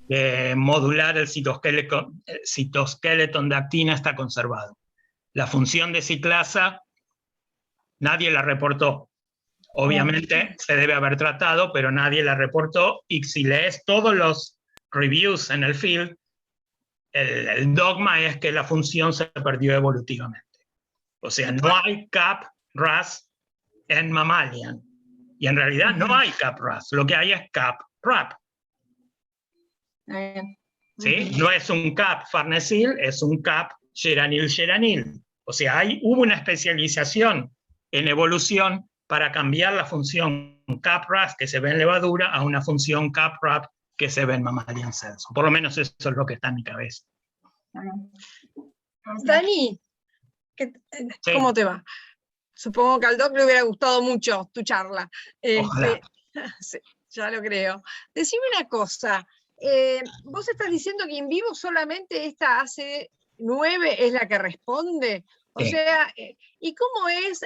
de modular el citoesqueleto de actina está conservado. La función de ciclasa nadie la reportó. Obviamente se debe haber tratado, pero nadie la reportó, y si lees todos los reviews en el field, el dogma es que la función se perdió evolutivamente. O sea, no hay CAP-RAS en mammalian. Y en realidad no hay CAP-RAS, lo que hay es CAP-RAP. ¿Sí? No es un CAP-farnesyl, es un CAP-geranil-geranil. O sea, hubo una especialización en evolución para cambiar la función CAP-RAS que se ve en levadura a una función CAP-RAP que se ve en mammalian cells. Por lo menos eso es lo que está en mi cabeza. Dani, ¿cómo te va? Supongo que al doc le hubiera gustado mucho tu charla. Ojalá. Sí, ya lo creo. Decime una cosa, vos estás diciendo que en vivo solamente esta AC9 es la que responde. O sea, ¿y cómo es,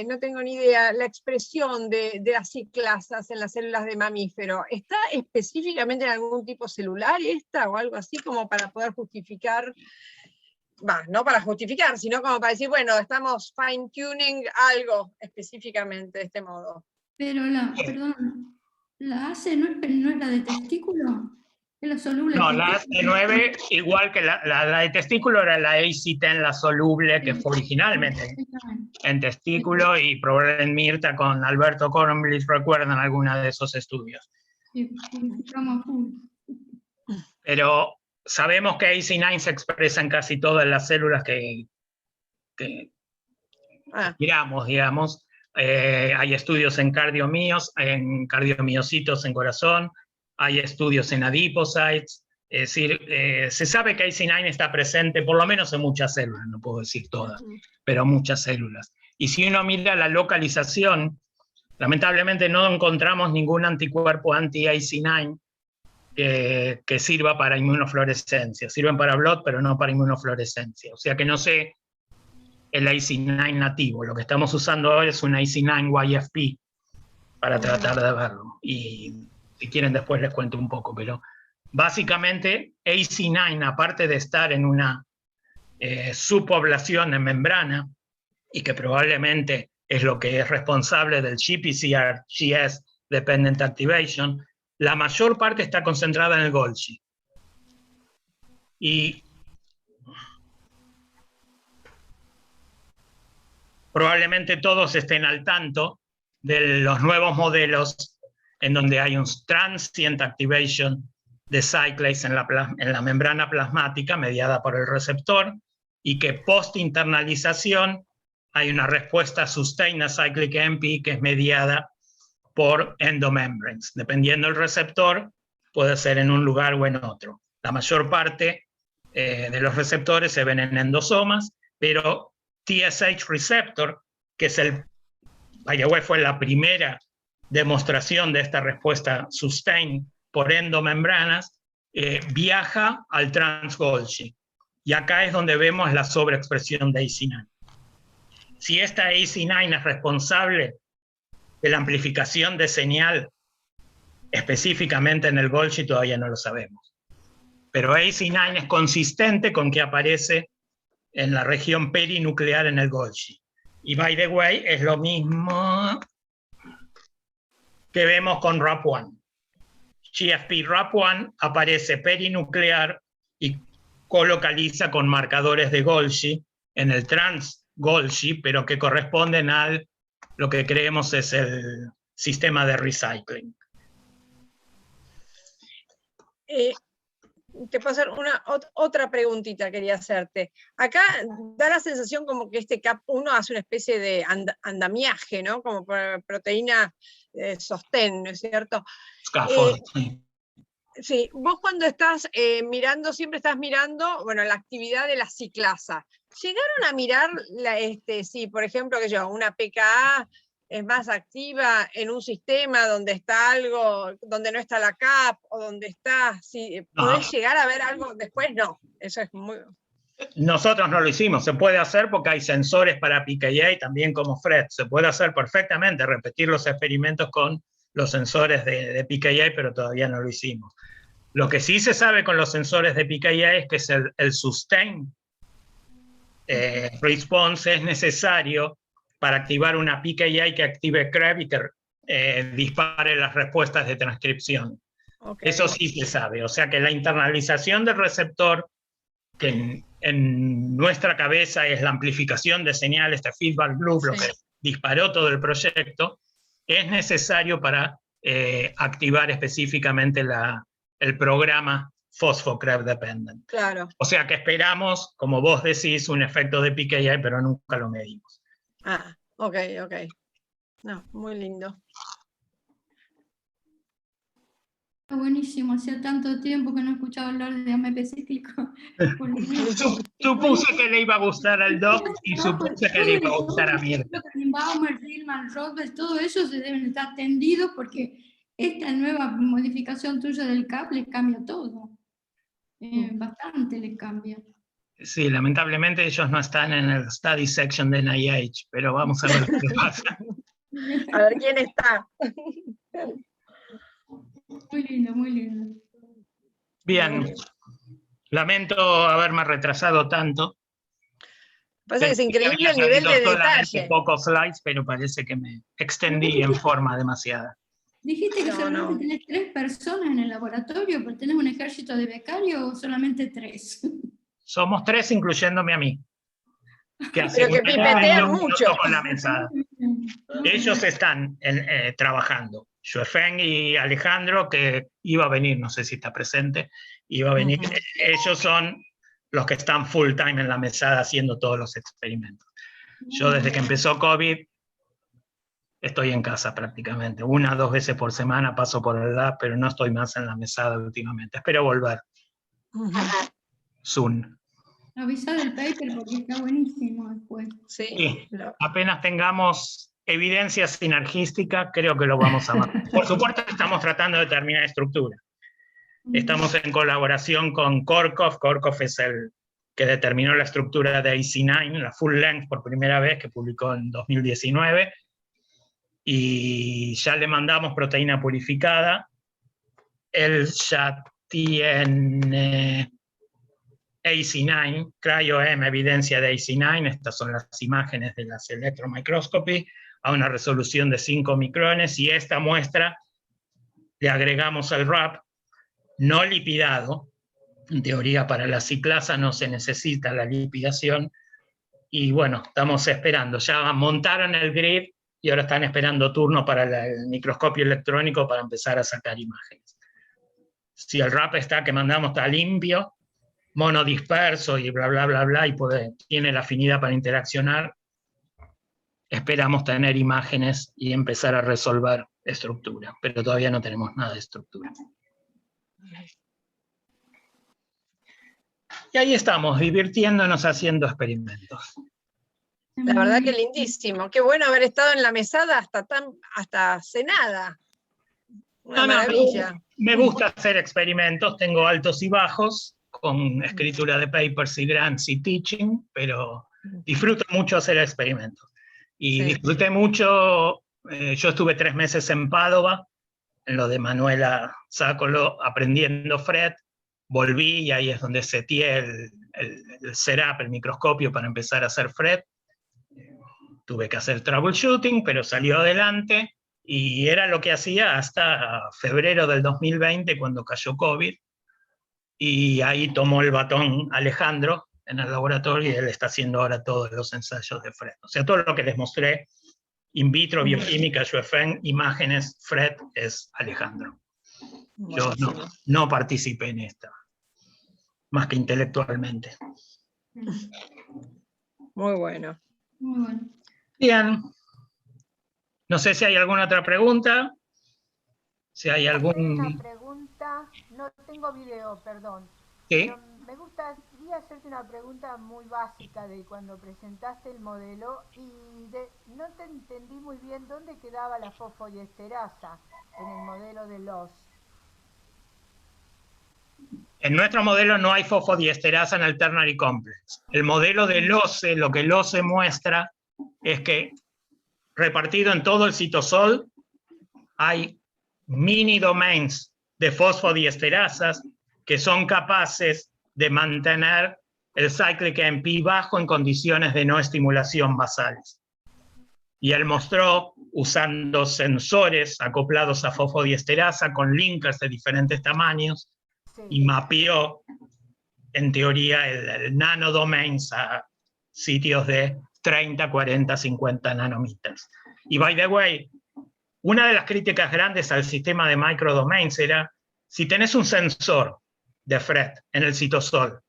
no tengo ni idea, la expresión de las ciclasas en las células de mamífero? ¿Está específicamente en algún tipo celular esta o algo así como para poder justificar no para justificar, sino como para decir, bueno, estamos fine tuning algo específicamente de este modo. Pero perdón, la AC no es la de testículo, es la soluble. No, de la AC9, igual que la de testículo, era la AC10, la soluble, que fue originalmente en testículo, y probé en Mirta con Alberto Kornblis, recuerdan alguna de esos estudios. Sí, estamos a full. Pero sabemos que AC9 se expresa en casi todas las células que miramos, digamos. Hay estudios en cardiomiocitos en corazón, hay estudios en adipocytes, es decir, se sabe que AC9 está presente por lo menos en muchas células, no puedo decir todas, pero muchas células. Y si uno mira la localización, lamentablemente no encontramos ningún anticuerpo anti-AC9 que sirva para inmunofluorescencia. Sirven para blood, pero no para inmunofluorescencia. O sea que no sé el AC9 nativo. Lo que estamos usando ahora es un AC9 YFP para tratar de verlo. Y si quieren después les cuento un poco, pero básicamente AC9, aparte de estar en una subpoblación en membrana, y que probablemente es lo que es responsable del GPCR-GS Dependent Activation, la mayor parte está concentrada en el Golgi. Y probablemente todos estén al tanto de los nuevos modelos en donde hay un transient activation de cyclase en la membrana plasmática mediada por el receptor, y que post-internalización hay una respuesta sustained a cyclic AMP que es mediada por endomembranes. Dependiendo del receptor, puede ser en un lugar o en otro. La mayor parte de los receptores se ven en endosomas, pero TSH receptor, que es fue la primera demostración de esta respuesta sustained por endomembranas, viaja al trans-Golgi. Y acá es donde vemos la sobreexpresión de AC9. Si esta AC9 es responsable de la amplificación de señal específicamente en el Golgi, todavía no lo sabemos. Pero AC9 es consistente con que aparece en la región perinuclear en el Golgi. Y by the way, es lo mismo que vemos con RAP1. GFP-RAP1 aparece perinuclear y colocaliza con marcadores de Golgi en el trans-Golgi, pero que corresponden a lo que creemos es el sistema de recycling. Te puedo hacer otra preguntita, quería hacerte. Acá da la sensación como que este CAP1 hace una especie de andamiaje, ¿no? Como proteína sostén, ¿no es cierto? Scaffold. Sí, vos cuando estás mirando, siempre estás mirando, bueno, la actividad de la ciclasa. ¿Llegaron a mirar, si por ejemplo, una PKA es más activa en un sistema donde está algo, donde no está la CAP, o donde está, ¿podés llegar a ver algo después? No, eso es muy... Nosotros no lo hicimos, se puede hacer porque hay sensores para PKA también como FRET, se puede hacer perfectamente, repetir los experimentos con los sensores de PKA, pero todavía no lo hicimos. Lo que sí se sabe con los sensores de PKA es que es el sustain response es necesario para activar una PKA que active CREB y que dispare las respuestas de transcripción. Okay. Eso sí se sabe, o sea que la internalización del receptor, que en nuestra cabeza es la amplificación de señal, este feedback loop, lo que disparó todo el proyecto, es necesario para activar específicamente el programa phospho-CREB dependent. Claro. O sea que esperamos, como vos decís, un efecto de PKA, pero nunca lo medimos. Ah, ok. No, muy lindo. Buenísimo, hacía tanto tiempo que no escuchaba hablar de AMP cíclico. Supuse que le iba a gustar al Doc y supuse que le iba a gustar a Mirta. Baumer, Riemann, Rosberg, todo eso se deben estar tendidos porque esta nueva modificación tuya del CAP les cambia todo. Bastante les cambia. Sí, lamentablemente ellos no están en el study section de NIH, pero vamos a ver qué pasa. A ver quién está. Muy lindo, muy lindo. Bien, lamento haberme retrasado tanto. Pasa que es increíble el Había nivel de salido solamente detalle. pocos slides, pero parece que me extendí en forma demasiada. Dijiste que No, solamente no. tenés 3 personas en el laboratorio, pero tenés un ejército de becarios o solamente 3. Somos 3, incluyéndome a mí. Que hace Pero que un año pipetean no mucho. toco la mesada. Ellos están trabajando. Xuefeng y Alejandro, que iba a venir, no sé si está presente, iba a venir. Ujú. Ellos son los que están full time en la mesada haciendo todos los experimentos. Yo desde que empezó COVID estoy en casa prácticamente. 1 o 2 veces por semana paso por el lab, pero no estoy más en la mesada últimamente. Espero volver. Ujú. Soon. Avisa del paper porque está buenísimo después. Sí. Sí, apenas tengamos evidencia sinergística, creo que lo vamos a ver. Por supuesto, estamos tratando de determinar estructura. Estamos en colaboración con Korkov. Korkov es el que determinó la estructura de AC9, la full length por primera vez, que publicó en 2019. Y ya le mandamos proteína purificada. Él ya tiene AC9, cryo-M, evidencia de AC9. Estas son las imágenes de las electron microscopy a una resolución de 5 micrones, y esta muestra le agregamos el RAP no lipidado. En teoría, para la ciclasa no se necesita la lipidación. Y bueno, estamos esperando. Ya montaron el grid y ahora están esperando turno para el microscopio electrónico para empezar a sacar imágenes. Si el RAP que mandamos está limpio, monodisperso y bla, bla, bla, bla, y tiene la afinidad para interaccionar, esperamos tener imágenes y empezar a resolver estructura, pero todavía no tenemos nada de estructura. Y ahí estamos, divirtiéndonos haciendo experimentos. La verdad que lindísimo. Qué bueno haber estado en la mesada hasta hace nada. Una maravilla. Me gusta hacer experimentos, tengo altos y bajos, con escritura de papers y grants y teaching, pero disfruto mucho hacer experimentos. Y disfruté mucho, yo estuve 3 meses en Padova, en lo de Manuela Sácolo, aprendiendo FRET, volví y ahí es donde seteé el setup, el microscopio para empezar a hacer FRET. Tuve que hacer troubleshooting, pero salió adelante, y era lo que hacía hasta febrero del 2020, cuando cayó COVID, y ahí tomó el batón Alejandro en el laboratorio, y él está haciendo ahora todos los ensayos de FRET. O sea, todo lo que les mostré, in vitro, bioquímica, Xuefeng, imágenes, FRET, es Alejandro. Yo no participé en esta, más que intelectualmente. Muy bueno. Muy bueno. Bien. No sé si hay alguna otra pregunta. Si hay Una pregunta, no tengo video, perdón. ¿Sí? Pero me gustaría hacerte una pregunta muy básica de cuando presentaste el modelo y no te entendí muy bien dónde quedaba la fosfodiesterasa en el modelo de Loss. En nuestro modelo no hay fosfodiesterasa en el ternary complex. El modelo de LOCE, lo que LOCE muestra es que repartido en todo el citosol hay mini domains de fosfodiesterasas que son capaces de mantener el cyclic AMP bajo en condiciones de no estimulación basales. Y él mostró, usando sensores acoplados a fosfodiesterasa con linkers de diferentes tamaños, y mapeó, en teoría, el nanodomains a sitios de 30, 40, 50 nanómetros. Y by the way, una de las críticas grandes al sistema de microdomains era, si tenés un sensor de FRET en el citosol,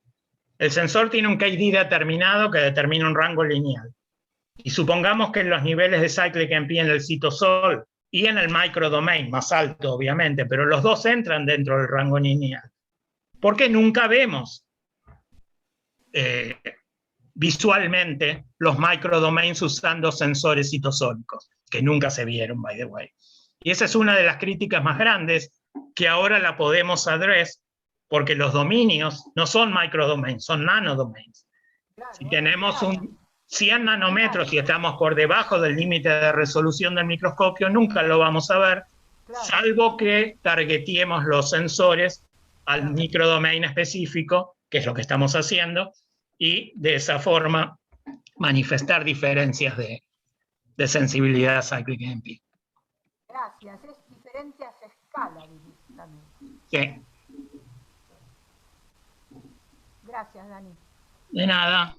el sensor tiene un KD determinado que determina un rango lineal. Y supongamos que los niveles de cyclic AMP en el citosol y en el microdomain, más alto obviamente, pero los dos entran dentro del rango lineal. ¿Por qué nunca vemos visualmente los microdomains usando sensores citosólicos? Que nunca se vieron, by the way. Y esa es una de las críticas más grandes, que ahora la podemos address, porque los dominios no son microdomains, son nanodomains. Si tenemos 100 nanómetros y estamos por debajo del límite de resolución del microscopio, nunca lo vamos a ver, salvo que targetiemos los sensores al microdomain específico, que es lo que estamos haciendo, y de esa forma manifestar diferencias de sensibilidad cíclica en pi. Gracias, es diferencias a escala, dice también. Sí. Gracias, Dani. De nada.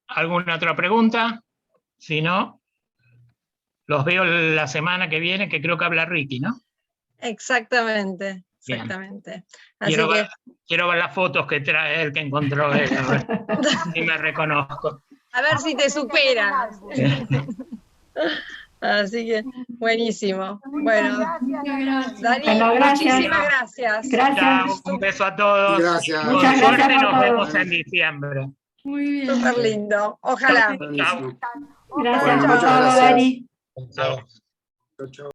¿Alguna otra pregunta? Si no, los veo la semana que viene, que creo que habla Ricky, ¿no? Exactamente, Bien. exactamente. Así que, Quiero ver las fotos que trae él, que encontró él, a ver si me reconozco. a ver si te supera. Así que, buenísimo. Bueno, Gracias, Dani, Bueno, gracias. muchísimas gracias. Gracias. Chao, un beso a todos. Gracias. Con Muchas suerte gracias a nos todos. vemos en diciembre. Muy bien. Súper lindo. Ojalá. Buenísimo. Gracias Bueno, por muchas todo, gracias. Dani. Chao. Chau, chau.